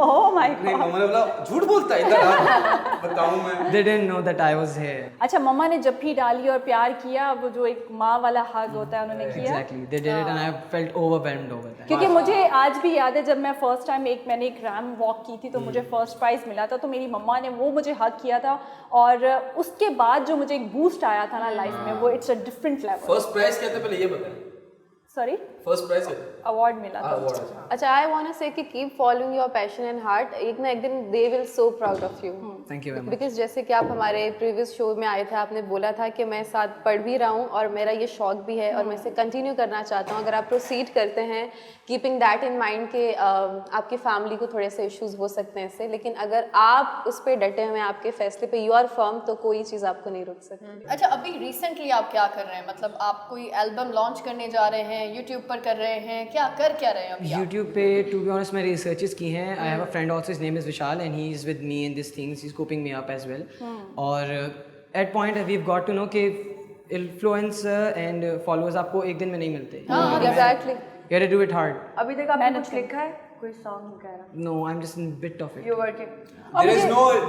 Oh my नहीं, गॉड। मम्मा ने बोला झूठ बोलता है इधर आ, बताऊं मैं। They didn't know that I was here। अच्छा, मम्मा ने जब भी डाली और प्यार किया, वो जो एक माँ वाला हग होता है, उन्होंने किया? Exactly, they did it and I felt overwhelmed over that। क्योंकि मुझे आज भी याद है जब मैं फर्स्ट टाइम मैंने एक रैम वॉक की थी, तो मुझे फर्स्ट प्राइज मिला था, तो मेरी मम्मा ने वो मुझे हग किया था और उसके बाद जो मुझे एक बूस्ट आया था ना लाइफ में, वो it's a different level. First prize क्या था पहले ये बताएं? सॉरी, फर्स्ट प्राइज क्या था? अवार्ड मिला था। अवार्ड। अच्छा, आई वांट टू से कि keep following your passion and heart. एक ना एक दिन they will so proud of you. Thank you very much। Because जैसे कि आप हमारे प्रीवियस शो में आए थे, आपने बोला था कि मैं साथ पढ़ भी रहा हूँ और मेरा ये शौक भी है और मैं इसे कंटिन्यू करना चाहता हूँ। अगर आप प्रोसीड करते हैं कीपिंग दैट इन माइंड कि आपकी फैमिली को थोड़े से इश्यूज हो सकते हैं इससे, लेकिन अगर आप उस पर डटे हुए हैं, आपके फैसले पे यू आर फर्म, तो कोई चीज़ आपको नहीं रोक सकती। अच्छा, अभी रिसेंटली आप क्या कर रहे हैं? मतलब आप कोई एल्बम लॉन्च करने जा रहे हैं, यूट्यूब पर कर रहे हैं, क्या रहे हैं अभी आप? YouTube पे to be honest मैंने researches की हैं। I have a friend also, his name is Vishal and he is with me in these things, he's scooping me up as well। और at point we've got to know कि influencer and followers आपको एक दिन में नहीं मिलते। Exactly. You have to do it hard। अभी तक आपने कुछ लिखा है? कोई सॉन्ग वगैरह? No, I'm just in bit of it। You working?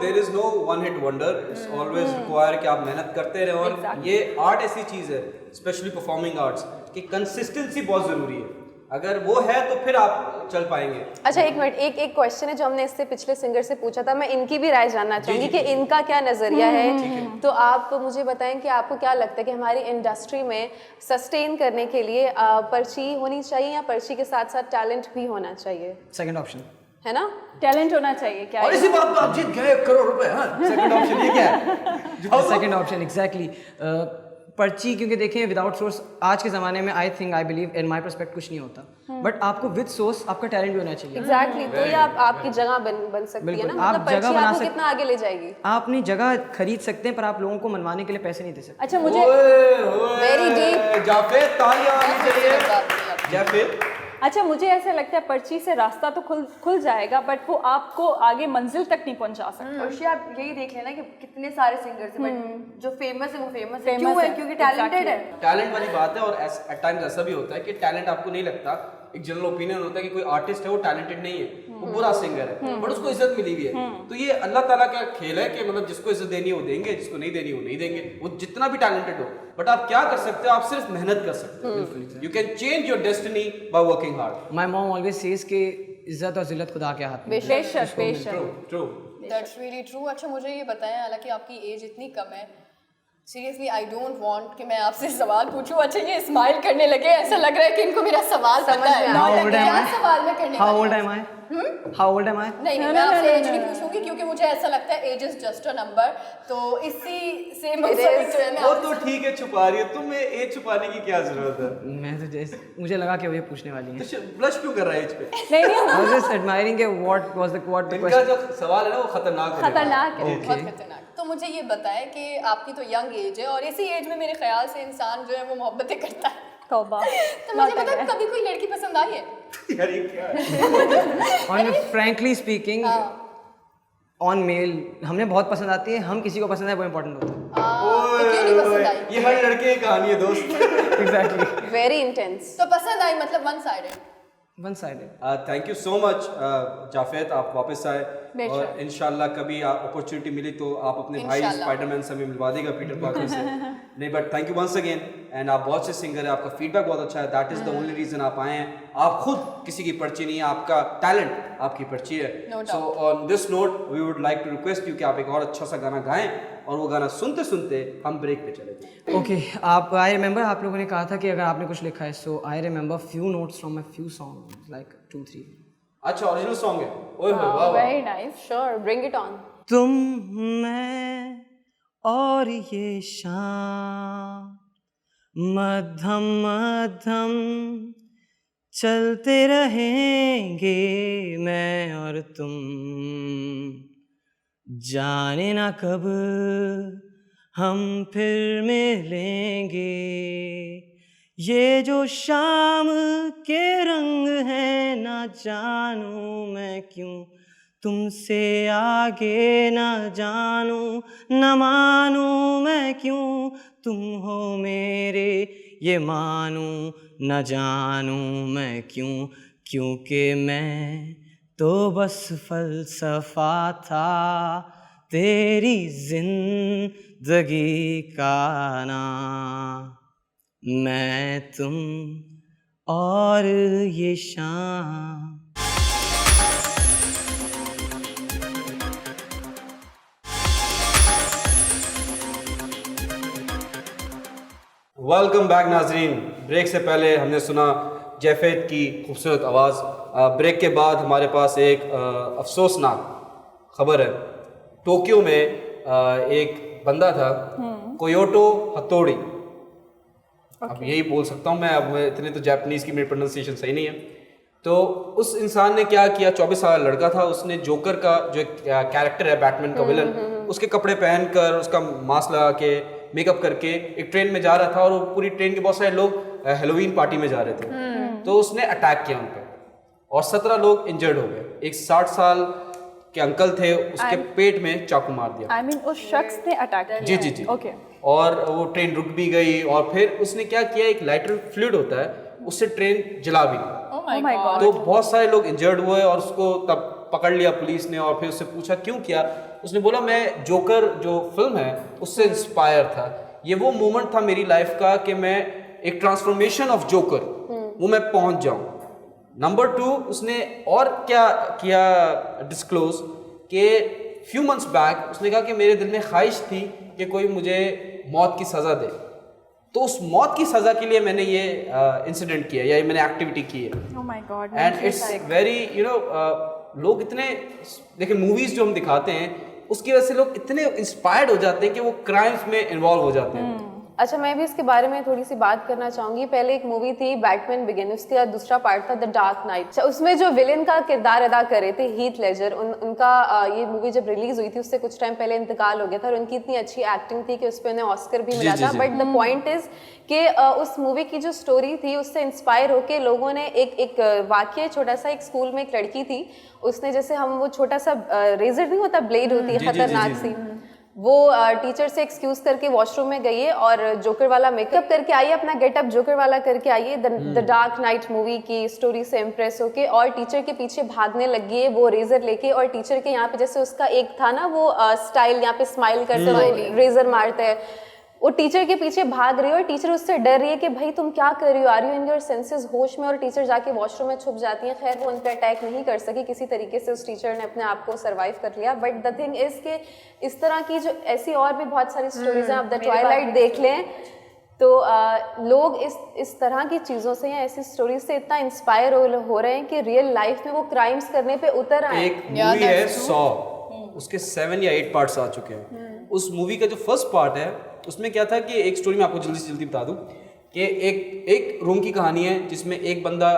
There is no one hit wonder। It's always require कि आप मेहनत करते रहें। और ये आर्ट ऐसी चीज़ है, स्पेशली परफॉर्मिंग आर्ट्स, कि कंसिस्टेंसी बहुत ज़रूरी है। अगर वो है तो फिर आप चल पाएंगे। अच्छा, एक मिनट, एक क्वेश्चन है जो हमने इससे पिछले सिंगर से पूछा था, मैं इनकी भी राय जानना चाहूँगी कि इनका क्या नज़रिया है। तो आप मुझे बताएं कि आपको क्या लगता है कि हमारी इंडस्ट्री में सस्टेन करने के लिए पर्ची होनी चाहिए या पर्ची के साथ साथ टैलेंट भी होना चाहिए? Second option। है ना? टैलेंट होना चाहिए क्या? और इसी बात पे आप जीत गए 1 करोड़ रुपए। हाँ, सेकंड ऑप्शन ये क्या है? Second option exactly. पर्ची, क्योंकि देखें विदाउट सोर्स आज के ज़माने में I think I believe in my perspective कुछ नहीं होता। बट आपको विद सोर्स आपका टैलेंट भी होना चाहिए। एग्जैक्टली, तो ये आपकी जगह बन सकती है ना, बिल्कुल, आप मतलब जगह पर्ची बना आपको सक- कितना आगे ले जाएगी। आप अपनी जगह खरीद सकते हैं पर आप लोगों को मनवाने के लिए पैसे नहीं दे सकते। अच्छा मुझे Very deep. जाफेद, तालियां आनी चाहिए जाफेद। अच्छा मुझे ऐसा लगता है पर्ची से रास्ता तो खुल जाएगा, बट वो आपको आगे मंजिल तक नहीं पहुंचा सकता। और श्रेया, आप यही देख लेना कि कितने सारे सिंगर्स हैं, बट जो फेमस है वो फेमस है, Famous क्यों है? है, क्योंकि टैलेंटेड है। टैलेंट वाली बात है, और एट टाइम्स ऐसा भी होता है कि टैलेंट आपको नहीं लगता, एक जनरल ओपिनियन होता है कि कोई आर्टिस्ट है वो टैलेंटेड नहीं है, वो बुरा सिंगर है, बट उसको इज्जत मिली हुई है। तो ये अल्लाह ताला का खेल है कि मतलब जिसको इज्जत देनी है वो देंगे, जिसको नहीं देनी वो नहीं देंगे, वो जितना भी टैलेंटेड हो। बट आप क्या कर सकते हो, आप सिर्फ मेहनत कर सकते हो। You can change your destiny by working hard. My mom always says कि इज्जत और जिल्लत खुदा के हाथ में। बेशक बेशक। ट्रू। That's really true. अच्छा मुझे ये बताएं, हालांकि आपकी एज इतनी कम है, सीरियसली आई डोंट वांट कि मैं आपसे सवाल पूछूं। अच्छा ये स्माइल करने लगे, ऐसा लग रहा है कि इनको मेरा सवाल पता है। How old am क्या I? सवाल मैं करने How वाली old हूं? am I? How old am I? नहीं मैं आपसे एज नहीं पूछूंगी, क्योंकि मुझे ऐसा लगता है age is just a number, तो इसी से मुंसलिक जो है मैं वो तो ठीक है, छुपा रही है, तुम्हें एज छुपाने की क्या जरूरत है? मैं तो जैसे मुझे लगा कि वो ये पूछने वाली हैं। तो ब्लश क्यों कर रहा है एज पे? I was just admiring कि what was the इनका question? जो सवाल है ना वो खतरनाक है। खतरनाक है। बहुत खतरनाक। तो मुझे ये बताएं कि आपकी तो यंग एज है, और इसी एज में मेरे ख्याल से इंसान जो है वो मोहब्बतें करता है। तौबा। तो मुझे पता है कभी कोई लड़की पसंद आई है? यार ये क्या है? On frankly speaking, on male हमें बहुत पसंद आती है, हम किसी को पसंद है वो इम्पोर्टेंट होता है। तो क्यों नहीं पसंद आई? ये हर लड़के की कहानी है दोस्त। Exactly. Very intense. तो पसंद आई मतलब one sided. One sided. Thank you so much Jafed, आप वापस आए, और इंशाल्लाह कभी अपॉर्चुनिटी मिली तो आप अपने भाई इंशाल्लाह। स्पाइडरमैन से हमें मिलवा देगा, पीटर पार्कर से। नहीं but thank you once again, and आप बहुत से सिंगर हैं, आपका फीडबैक बहुत अच्छा है, that is the only reason आप आए हैं। आप खुद किसी की पर्ची नहीं है, आपका टैलेंट आपकी पर्ची है। So on this note we would like to request you कि आप एक और अच्छा सा गाना गाएं, और वो गाना सुनते सुनते हम ब्रेक पे चले जाएं। Okay, I remember आप लोगों ने कहा था कि अगर आपने कुछ लिखा है, so I remember few notes from a few songs, like 2-3. अच्छा ओरिजिनल सॉन्ग है, ओए होए वाह वाह। Very nice. Sure, bring it on. तुम मैं और ये शाम मध्यम मध्यम चलते रहेंगे, मैं और तुम जाने ना कब हम फिर मिलेंगे। ये जो शाम के रंग हैं, ना जानूं मैं क्यों तुमसे आगे ना जानूं, न मानूं मैं क्यों तुम हो मेरे, ये मानूं न जानूं मैं क्यों, क्योंकि मैं तो बस फलसफा था तेरी जिंदगी का ना, मैं तुम और ये शाम। वेलकम बैक नाजरीन। ब्रेक से पहले हमने सुना जैफेद की खूबसूरत आवाज़। ब्रेक के बाद हमारे पास एक अफसोसनाक खबर है। टोक्यो में एक बंदा था, कोयोटो हतोड़ी, अब यही बोल सकता हूँ मैं, अब इतने तो जापानीज़ की मेरी प्रोनाउंसिएशन सही नहीं है। तो उस इंसान ने क्या किया, 24 साल लड़का था, उसने जोकर का जो एक कैरेक्टर है बैटमैन का विलन, उसके कपड़े पहनकर, उसका मास्क लगा के, मेकअप करके एक ट्रेन में जा रहा था, और वो पूरी ट्रेन के बहुत सारे लोग हैलोवीन पार्टी में जा रहे थे। तो उसने अटैक किया उन पर, और 17 लोग इंजर्ड हो गए। एक 60 साल के अंकल थे, उसके पेट में चाकू मार दिया। आई मीन उस शख्स ने अटैक किया। जी जी जी। ओके। और वो ट्रेन रुक भी गई, और फिर उसने क्या किया, एक लाइटर फ्लूइड होता है, उससे ट्रेन जला भी दी। Oh my God. तो बहुत सारे लोग इंजर्ड हुए, और उसको तब पकड़ लिया पुलिस ने, और फिर उससे पूछा क्यों किया। उसने बोला मैं जोकर जो फिल्म है उससे इंस्पायर था, ये वो मोमेंट था मेरी लाइफ का कि मैं एक ट्रांसफॉर्मेशन ऑफ जोकर वो मैं पहुंच जाऊं। नंबर 2 उसने और क्या किया डिस्क्लोज कि फ्यू मंथ्स बैक उसने कहा कि मेरे दिल में ख्वाहिश थी कि कोई मुझे मौत की सज़ा दे, तो उस मौत की सज़ा के लिए मैंने ये इंसिडेंट किया, या ये मैंने एक्टिविटी की है। Oh my God. And it's very लोग इतने, देखिए मूवीज़ जो हम दिखाते हैं उसकी वजह से लोग इतने इंस्पायर्ड हो जाते हैं कि वो क्राइम्स में इन्वॉल्व हो जाते हैं। अच्छा, मैं भी इसके बारे में थोड़ी सी बात करना चाहूँगी। पहले एक मूवी थी बैटमैन बिगिन, उसका दूसरा पार्ट था द डार्क नाइट। उसमें जो विलेन का किरदार अदा कर रहे थे हीथ लेजर, उनका ये मूवी जब रिलीज हुई थी उससे कुछ टाइम पहले इंतकाल हो गया था और उनकी इतनी अच्छी एक्टिंग थी कि उस पर उन्हें ऑस्कर भी मिला था। बट द पॉइंट इज कि उस मूवी की जो स्टोरी थी उससे इंस्पायर होकर लोगों ने एक वाक्य, छोटा सा, एक स्कूल में एक लड़की थी, उसने जैसे हम वो छोटा सा रेजर नहीं होता, ब्लेड होती है खतरनाक सी, वो टीचर से एक्सक्यूज करके वॉशरूम में गई है और जोकर वाला मेकअप करके आई है, अपना गेटअप जोकर वाला करके आई है द डार्क नाइट मूवी की स्टोरी से इम्प्रेस होके, और टीचर के पीछे भागने लगी है वो रेजर लेके। और टीचर के यहाँ पे जैसे उसका एक था ना वो स्टाइल, यहाँ पे स्माइल करते हुए रेजर मारते हैं, वो टीचर के पीछे भाग रही है और टीचर उससे डर रही है कि भाई तुम क्या कर रही हो, are you in your senses, होश में। और टीचर जाके वॉशरूम में छुप जाती है। खैर वो उन पर अटैक नहीं कर सकी, किसी तरीके से उस टीचर ने अपने आप को सर्वाइव कर लिया। बट द थिंग इज कि इस तरह की जो ऐसी और भी बहुत सारी स्टोरीज हैं, आप द ट्वाइलाइट देख लें तो लोग इस तरह की चीज़ों से या ऐसी स्टोरीज से इतना इंस्पायर हो रहे हैं कि रियल लाइफ में वो क्राइम्स करने पे उतर आए। एक मूवी है 100, उसके 7 या 8 पार्ट्स आ चुके हैं। उस मूवी का जो फर्स्ट पार्ट है उसमें क्या था कि एक स्टोरी मैं आपको जल्दी से जल्दी बता दूं कि एक रूम की कहानी है जिसमें एक बंदा,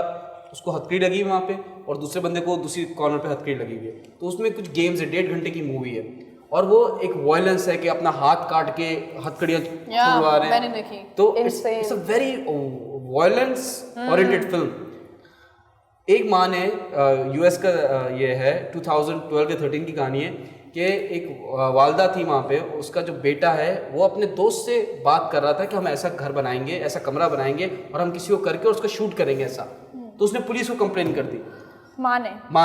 उसको हथकड़ी लगी हुई वहाँ पे और दूसरे बंदे को दूसरी कॉर्नर पे हथकड़ी लगी हुई है। तो उसमें कुछ गेम्स है, 1.5 घंटे की मूवी है और वो एक वायलेंस है कि अपना हाथ काट के हथकड़ियाँ छुड़वा रहे हैं। मैंने देखी। तो it's a very violence oriented film. एक माँ ने यूएस का ये है 2012 या 13 की कहानी है कि एक वालदा थी वहाँ पे, उसका जो बेटा है वो अपने दोस्त से बात कर रहा था कि हम ऐसा घर बनाएंगे, ऐसा कमरा बनाएंगे और हम किसी को करके और उसका शूट करेंगे ऐसा। तो उसने पुलिस को कंप्लेन कर दी, माँ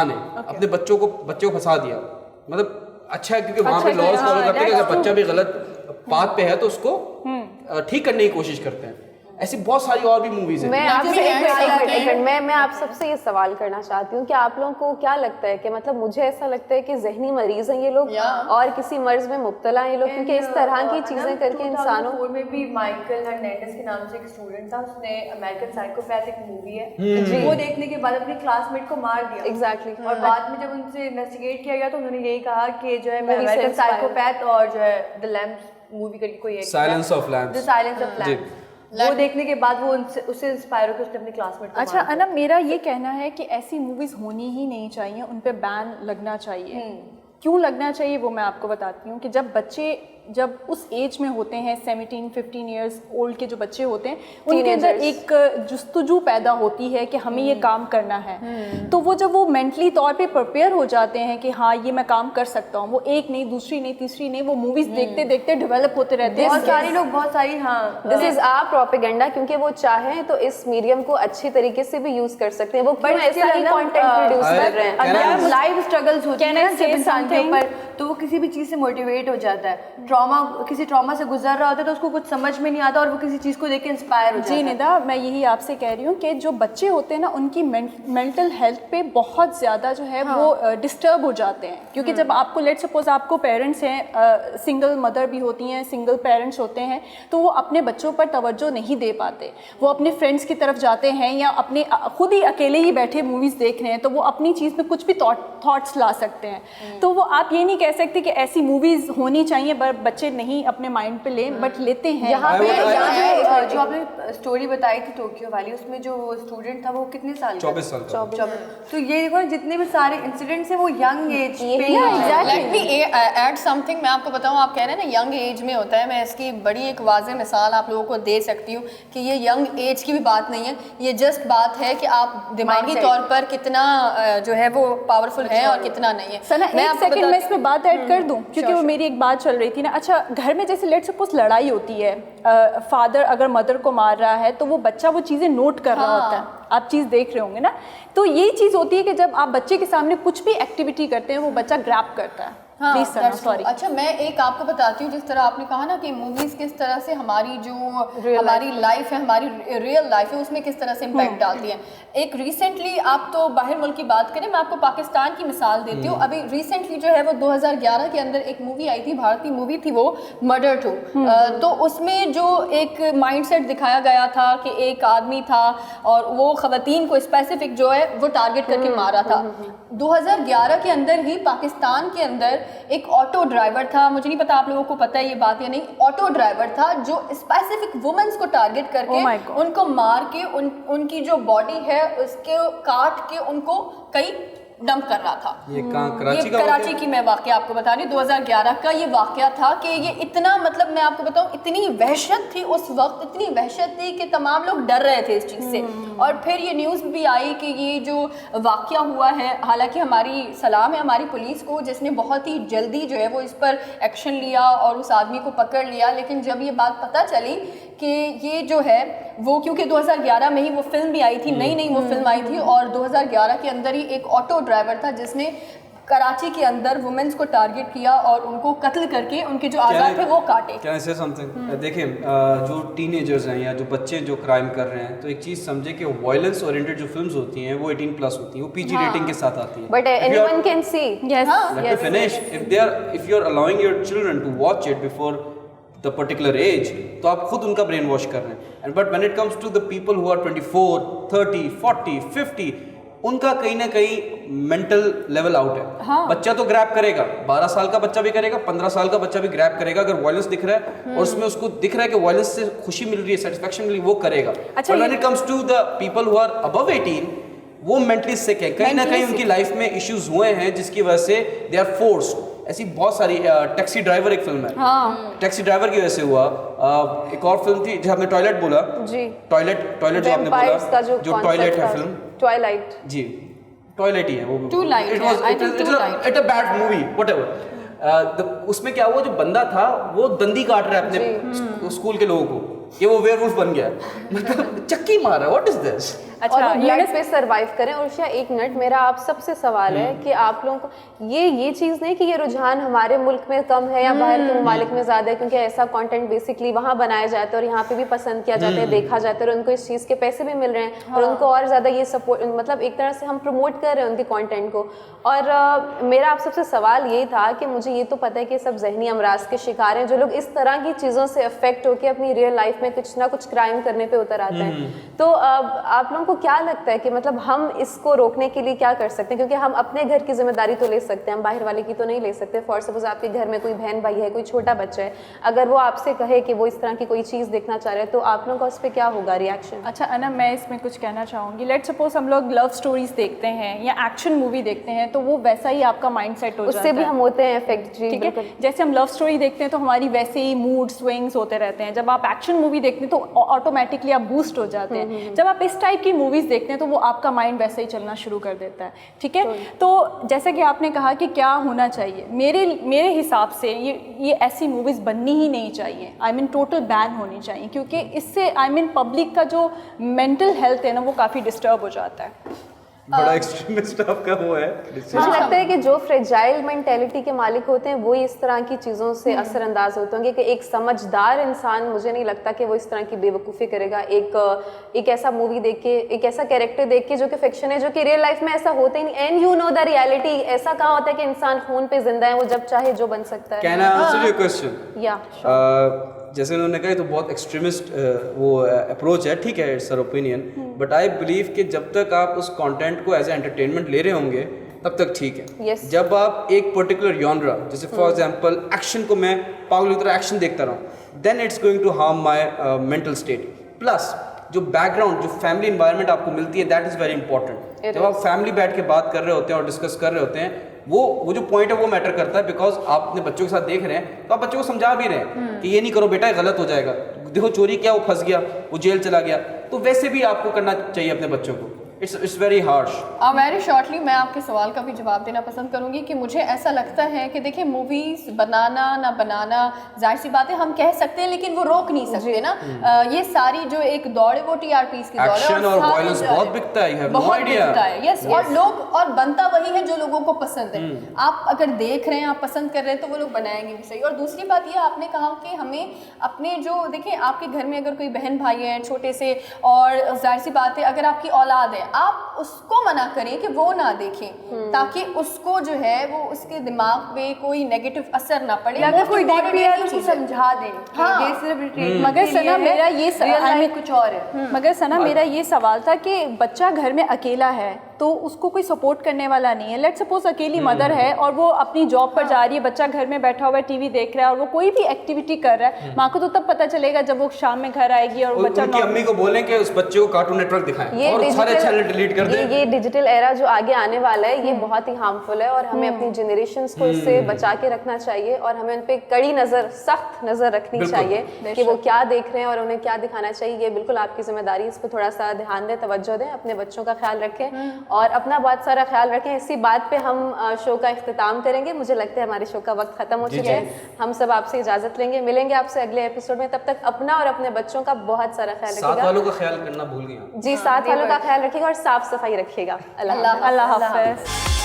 ने अपने बच्चे को फंसा दिया। मतलब अच्छा है क्योंकि वहाँ पे लॉज फॉलो करते हैं कि अगर बच्चा भी गलत पाथ पे है तो उसको ठीक करने की कोशिश करते हैं। ऐसी बहुत सारी और भी मूवीज हैं। मैं आप सबसे ये सवाल करना चाहती हूँ कि आप लोगों को क्या लगता है कि मतलब मुझे ऐसा लगता है कि जहनी मरीज हैं ये लोग और किसी मर्ज में मुब्तला हैं ये लोग, क्योंकि इस तरह की चीजें करके इंसानों 2004 में भी माइकल हर्नांडेज के नाम से एक स्टूडेंट था, उसने अमेरिकन साइकोपैथ एक मूवी है, वो देखने के बाद अपने क्लासमेट को मार दिया। एग्जैक्टली। और बाद में जब उनसे इन्वेस्टिगेट किया गया तो उन्होंने यही कहा कि जो है अमेरिकन साइकोपैथ और जो है द लैम्प्स मूवी करके कोई एक silence of lamps, the silence of lamps, वो देखने के बाद वो उससे इंस्पायर होकर उसने अपने क्लासमेट को अच्छा अना, मेरा ये कहना है कि ऐसी मूवीज़ होनी ही नहीं चाहिए, उन पे बैन लगना चाहिए। क्यों लगना चाहिए वो मैं आपको बताती हूँ कि जब उस एज में होते हैं 17-15 ईयर्स ओल्ड के जो बच्चे होते हैं, उनके अंदर एक जुस्तजू पैदा होती है कि हमें ये काम करना है। तो वो जब वो मेंटली तौर पे प्रिपेयर हो जाते हैं कि हाँ ये मैं काम कर सकता हूँ, वो एक नहीं, दूसरी नहीं, तीसरी नहीं, वो मूवीज देखते देखते डेवलप होते रहते हैं। बहुत सारे लोग बहुत सारी दिस इज आवर प्रोपेगेंडा, क्योंकि वो चाहें तो इस मीडियम को अच्छी तरीके से भी यूज कर सकते हैं। वो क्यों ऐसा ही कंटेंट प्रोड्यूस कर रहे हैं। अगर लाइव स्ट्रगल्स होते हैं ना जब इंसान के ऊपर, तो वो किसी भी चीज़ से मोटिवेट हो जाता है। किसी ट्रॉमा से गुजर रहा होता है तो उसको कुछ समझ में नहीं आता और वो किसी चीज़ को देख के इंस्पायर हो जाता है। जी निदा, मैं यही आपसे कह रही हूँ कि जो बच्चे होते हैं ना उनकी मेंटल हेल्थ पे बहुत ज़्यादा जो है वो डिस्टर्ब हो जाते हैं। क्योंकि जब आपको लेट सपोज आपको पेरेंट्स हैं, सिंगल मदर भी होती हैं, सिंगल पेरेंट्स होते हैं, तो वो अपने बच्चों पर तवज्जो नहीं दे पाते। वो अपने फ्रेंड्स की तरफ जाते हैं या अपने खुद ही अकेले ही बैठे मूवीज़ देख रहे हैं, तो वो अपनी चीज़ में कुछ भी थॉट्स ला सकते हैं। तो वो आप ये नहीं कह सकते कि ऐसी मूवीज़ होनी चाहिए बच्चे नहीं अपने माइंड पे लें, बट लेते हैं। यहाँ पे जो आपने स्टोरी बताई थी टोक्यो वाली, उसमें जो स्टूडेंट था वो कितने साल का? 24 साल का। तो ये देखो जितने भी सारे इंसिडेंट्स हैं वो यंग एज पे। Let me add something. मैं आपको बताऊं, आप कह रहे हैं ना यंग एज में होता है, मैं इसकी बड़ी एक वाज़ेह मिसाल आप लोगों को दे सकती हूँ कि ये यंग एज की भी बात नहीं है, ये जस्ट बात है कि आप दिमागी तौर पर कितना जो है वो पावरफुल है और कितना नहीं है। सना एक सेकंड में इसमें बात ऐड कर दूं, क्योंकि वो मेरी एक बात चल रही थी ना। अच्छा, घर में जैसे लेट सपोज लड़ाई होती है, फादर अगर मदर को मार रहा है तो वो बच्चा वो चीज़ें नोट कर रहा होता है, आप चीज़ देख रहे होंगे ना। तो यही चीज़ होती है कि जब आप बच्चे के सामने कुछ भी एक्टिविटी करते हैं वो बच्चा ग्रैब करता है। हाँ, सॉरी। अच्छा, मैं एक आपको बताती हूँ, जिस तरह आपने कहा ना कि मूवीज़ किस तरह से हमारी जो हमारी लाइफ है, हमारी रियल लाइफ है, उसमें किस तरह से इम्पैक्ट डालती है। एक रिसेंटली, आप तो बाहर मुल्क की बात करें, मैं आपको पाकिस्तान की मिसाल देती हूँ। अभी रिसेंटली जो है वो 2011 के अंदर एक मूवी आई थी, भारतीय मूवी थी वो, मर्डर 2। तो उसमें जो एक माइंडसेट दिखाया गया था कि एक आदमी था और वो ख़वातीन को स्पेसिफिक जो है वो टारगेट करके मारा था। 2011 के अंदर ही पाकिस्तान के अंदर एक ऑटो ड्राइवर था, मुझे नहीं पता आप लोगों को पता है ये बात या नहीं, ऑटो ड्राइवर था जो स्पेसिफिक वुमेन्स को टारगेट करके उनको मार के उनकी जो बॉडी है उसके काट के उनको कई डंप कर रहा था। ये कहाँ, कराची का कराची की मैं वाकया आपको बता रही हूँ, 2011 का ये वाकया था कि ये इतना, मतलब मैं आपको बताऊँ, इतनी वहशत थी उस वक्त, इतनी वहशत थी कि तमाम लोग डर रहे थे इस चीज़ से। और फिर ये न्यूज़ भी आई कि ये जो वाकया हुआ है, हालांकि हमारी सलाम है हमारी पुलिस को जिसने बहुत ही जल्दी जो है वो इस पर एक्शन लिया और उस आदमी को पकड़ लिया। लेकिन जब ये बात पता चली कि ये जो है वो, क्योंकि 2011 में ही वो फिल्म भी आई थी, नई वो फिल्म आई थी, और 2011 के अंदर ही एक ऑटो ड्राइवर था जिसने कराची के अंदर वुमेन्स को टारगेट किया और उनको कत्ल करके उनके जो आज़ाद थे वो काटे। क्या ऐसे समथिंग देखिए, जो टीनेजर्स हैं या जो बच्चे जो क्राइम कर रहे हैं, तो एक चीज़ समझे कि वायलेंस ओरिएंटेड जो फिल्म्स होती हैं वो 18+ होती हैं, वो PG रेटिंग के साथ आती हैं। But anyone can see. Yes, Let me finish. If you're allowing your children to watch it before the particular age, तो आप खुद उनका ब्रेन वॉश कर रहे हैं। And but when it comes to the people who are 24, 30, 40, 50, उनका कहीं ना कहीं मेंटल लेवल आउट है। हाँ। बच्चा तो ग्रैब करेगा, 12 साल का बच्चा भी करेगा, 15 साल का बच्चा भी ग्रैब करेगा, अगर वायलेंस दिख रहा है और उसमें उसको दिख रहा है कि वायलेंस से खुशी मिल रही है, सेटिस्फेक्शन मिल रही है, वो करेगा। अच्छा, when it comes to the people who are above 18, वो मेंटली सिक है, कहीं ना कहीं उनकी लाइफ में इश्यूज हुए हैं जिसकी वजह से दे आर फोर्स्ड। ऐसी बहुत सारी, टैक्सी ड्राइवर एक फिल्म है, हाँ। टैक्सी ड्राइवर की वजह से हुआ। एक और फिल्म थी जो आपने टॉयलेट बोला जी, टॉयलेट जो आपने बोला, जो टॉयलेट है फिल्म, ट्वाइलाइट जी, टॉयलेट ही है वो, twilight, it a bad movie whatever. उसमें क्या हुआ, जो बंदा था वो दंदी काट रहा है अपने स्कूल के लोगों को, कि वो वेयरवुल्फ बन गया, मतलब चक्की मार रहा है, व्हाट इज दिस। अच्छा, और ब्लड पे सरवाइव करें। और उर्शिया, एक मिनट, मेरा आप सबसे सवाल है कि आप लोगों को ये चीज़ नहीं कि ये रुझान हमारे मुल्क में कम है या बाहर के ममालिक में ज़्यादा है, क्योंकि ऐसा कंटेंट बेसिकली वहाँ बनाया जाता है और यहाँ पे भी पसंद किया जाता है, देखा जाता है, और उनको इस चीज़ के पैसे भी मिल रहे हैं और उनको और ज़्यादा ये सपोर्ट, मतलब एक तरह से हम प्रमोट कर रहे हैं उनके कॉन्टेंट को। और मेरा आप सबसे सवाल यही था कि मुझे ये तो पता है कि सब जहनी अमराज के शिकार हैं, जो लोग इस तरह की चीज़ों से अफेक्ट होकर अपनी रियल लाइफ में कुछ ना कुछ क्राइम करने पर उतर आते हैं। तो आप लोगों को क्या लगता है कि मतलब हम इसको रोकने के लिए क्या कर सकते हैं? क्योंकि हम अपने घर की जिम्मेदारी तो ले सकते हैं, हम बाहर वाले की तो नहीं ले सकते। फॉर सपोज आपके घर में कोई बहन भाई है, कोई छोटा बच्चा है, अगर वो आपसे कहे कि वो इस तरह की कोई चीज़ देखना चाह रहे हैं, तो आप लोगों का उस पर क्या होगा रिएक्शन? अच्छा अना, मैं इसमें कुछ कहना चाहूँगी। लेट सपोज हम लोग लव स्टोरीज देखते हैं या एक्शन मूवी देखते हैं, तो वो वैसा ही आपका माइंड सेट हो जाता है, उससे भी हम होते हैं इफेक्ट। ठीक है, जैसे हम लव स्टोरी देखते हैं तो हमारी वैसे ही मूड स्विंग्स होते रहते हैं। जब आप एक्शन मूवी देखते हैं तो ऑटोमेटिकली आप बूस्ट हो जाते हैं। जब आप इस टाइप की मूवीज़ देखते हैं तो वो आपका माइंड वैसे ही चलना शुरू कर देता है। ठीक है, तो जैसे कि आपने कहा कि क्या होना चाहिए, मेरे हिसाब से ये ऐसी मूवीज़ बननी ही नहीं चाहिए। आई मीन टोटल बैन होनी चाहिए, क्योंकि इससे आई मीन पब्लिक का जो मेंटल हेल्थ है ना वो काफ़ी डिस्टर्ब हो जाता है। बड़ा एक्सट्रीमिस्ट आपका वो है। मुझे लगता है कि जो फ्रेजाइल मेंटेलिटी के मालिक होते हैं वो इस तरह की चीज़ों से असरअंदाज होते होंगे, कि एक समझदार इंसान मुझे नहीं लगता कि वो इस तरह की बेवकूफ़ी करेगा। एक ऐसा मूवी देख के, एक ऐसा कैरेक्टर देख के जो कि फिक्शन है, जो कि रियल लाइफ में ऐसा होता ही नहीं। And you know the reality, ऐसा कहाँ होता है कि इंसान खून पे जिंदा है, वो जब चाहे जो बन सकता है। Can I answer your question? या जैसे उन्होंने कहा, तो बहुत एक्सट्रीमिस्ट वो अप्रोच है, ठीक है, it's sir opinion, but I believe कि जब तक आप उस कंटेंट को एज ए एंटरटेनमेंट ले रहे होंगे तब तक ठीक है। yes. जब आप एक पर्टिकुलर जॉनरा, जैसे फॉर एग्जांपल एक्शन को मैं पागल की तरह एक्शन देखता रहूँ, then it's going to harm my mental state. Plus जो बैकग्राउंड, जो फैमिली इन्वायरमेंट आपको मिलती है, दैट इज़ वेरी इंपॉर्टेंट। जब आप फैमिली बैठ के बात कर रहे होते हैं और डिस्कस कर रहे होते हैं, वो जो पॉइंट है वो मैटर करता है, बिकॉज आप अपने बच्चों के साथ देख रहे हैं तो आप बच्चों को समझा भी रहे हैं कि ये नहीं करो बेटा, गलत हो जाएगा। देखो चोरी किया, वो फंस गया, वो जेल चला गया, तो वैसे भी आपको करना चाहिए अपने बच्चों को। It's very harsh. Very shortly मैं आपके सवाल का भी जवाब देना पसंद करूंगी कि मुझे ऐसा लगता है कि देखिए, मूवीज़ बनाना ना बनाना जाहिर सी बात है, हम कह सकते हैं, लेकिन वो रोक नहीं सकते ना। ये सारी जो एक दौड़ है वो TRPs की दौड़ है, एक्शन और वायलेंस बहुत बिकता है, बहुत बिकता है। यस, और लोग, और बनता वही है जो लोगों को पसंद है। आप अगर देख रहे हैं, आप पसंद कर रहे हैं, तो वो लोग बनाएंगे भी सही। और दूसरी बात ये, आपने कहा कि हमें अपने जो, देखिए आपके घर में अगर कोई बहन भाई है छोटे से, और जाहिर सी बात है अगर आपकी औलाद है, आप उसको मना करें कि वो ना देखें, ताकि उसको जो है वो उसके दिमाग पे कोई नेगेटिव असर ना पड़े। अगर कोई देख भी है तो चीज़ उसको समझा दें कि हाँ। ये सिर्फ treatment मगर के लिए सना है, मेरा ये real life कुछ और है। मगर सना मेरा ये सवाल था कि बच्चा घर में अकेला है तो उसको कोई सपोर्ट करने वाला नहीं है। लेट्स सपोज अकेली मदर है और वो अपनी जॉब पर जा रही है, बच्चा घर में बैठा हुआ है, टीवी देख रहा है और वो कोई भी एक्टिविटी कर रहा है, माँ को तो तब पता चलेगा जब वो शाम में घर आएगी और बच्चा उनकी अम्मी को बोलें कि उस बच्चे को कार्टून नेटवर्क दिखाएं और सारे चैनल डिलीट कर दें। ये डिजिटल एरा जो आगे आने वाला है ये बहुत ही हार्मफुल है और हमें अपनी जनरेशंस को इससे बचा के रखना चाहिए और हमें उन पे कड़ी नज़र, सख्त नज़र रखनी चाहिए कि वो क्या देख रहे हैं और उन्हें क्या दिखाना चाहिए। ये बिल्कुल आपकी जिम्मेदारी, इस पर थोड़ा सा ध्यान दें, तवज्जो दें, अपने बच्चों का ख्याल रखें और अपना बहुत सारा ख्याल रखें। इसी बात पे हम शो का इख्तिताम करेंगे। मुझे लगता है हमारे शो का वक्त खत्म हो चुका है। हम सब आपसे इजाजत लेंगे, मिलेंगे आपसे अगले एपिसोड में। तब तक अपना और अपने बच्चों का बहुत सारा ख्याल साथ रखिएगा। वालों का ख्याल करना भूल गए। जी, साथ वालों का ख्याल रखिएगा और साफ सफाई रखिएगा। अल्लाह अल्लाह हाफ़िज़।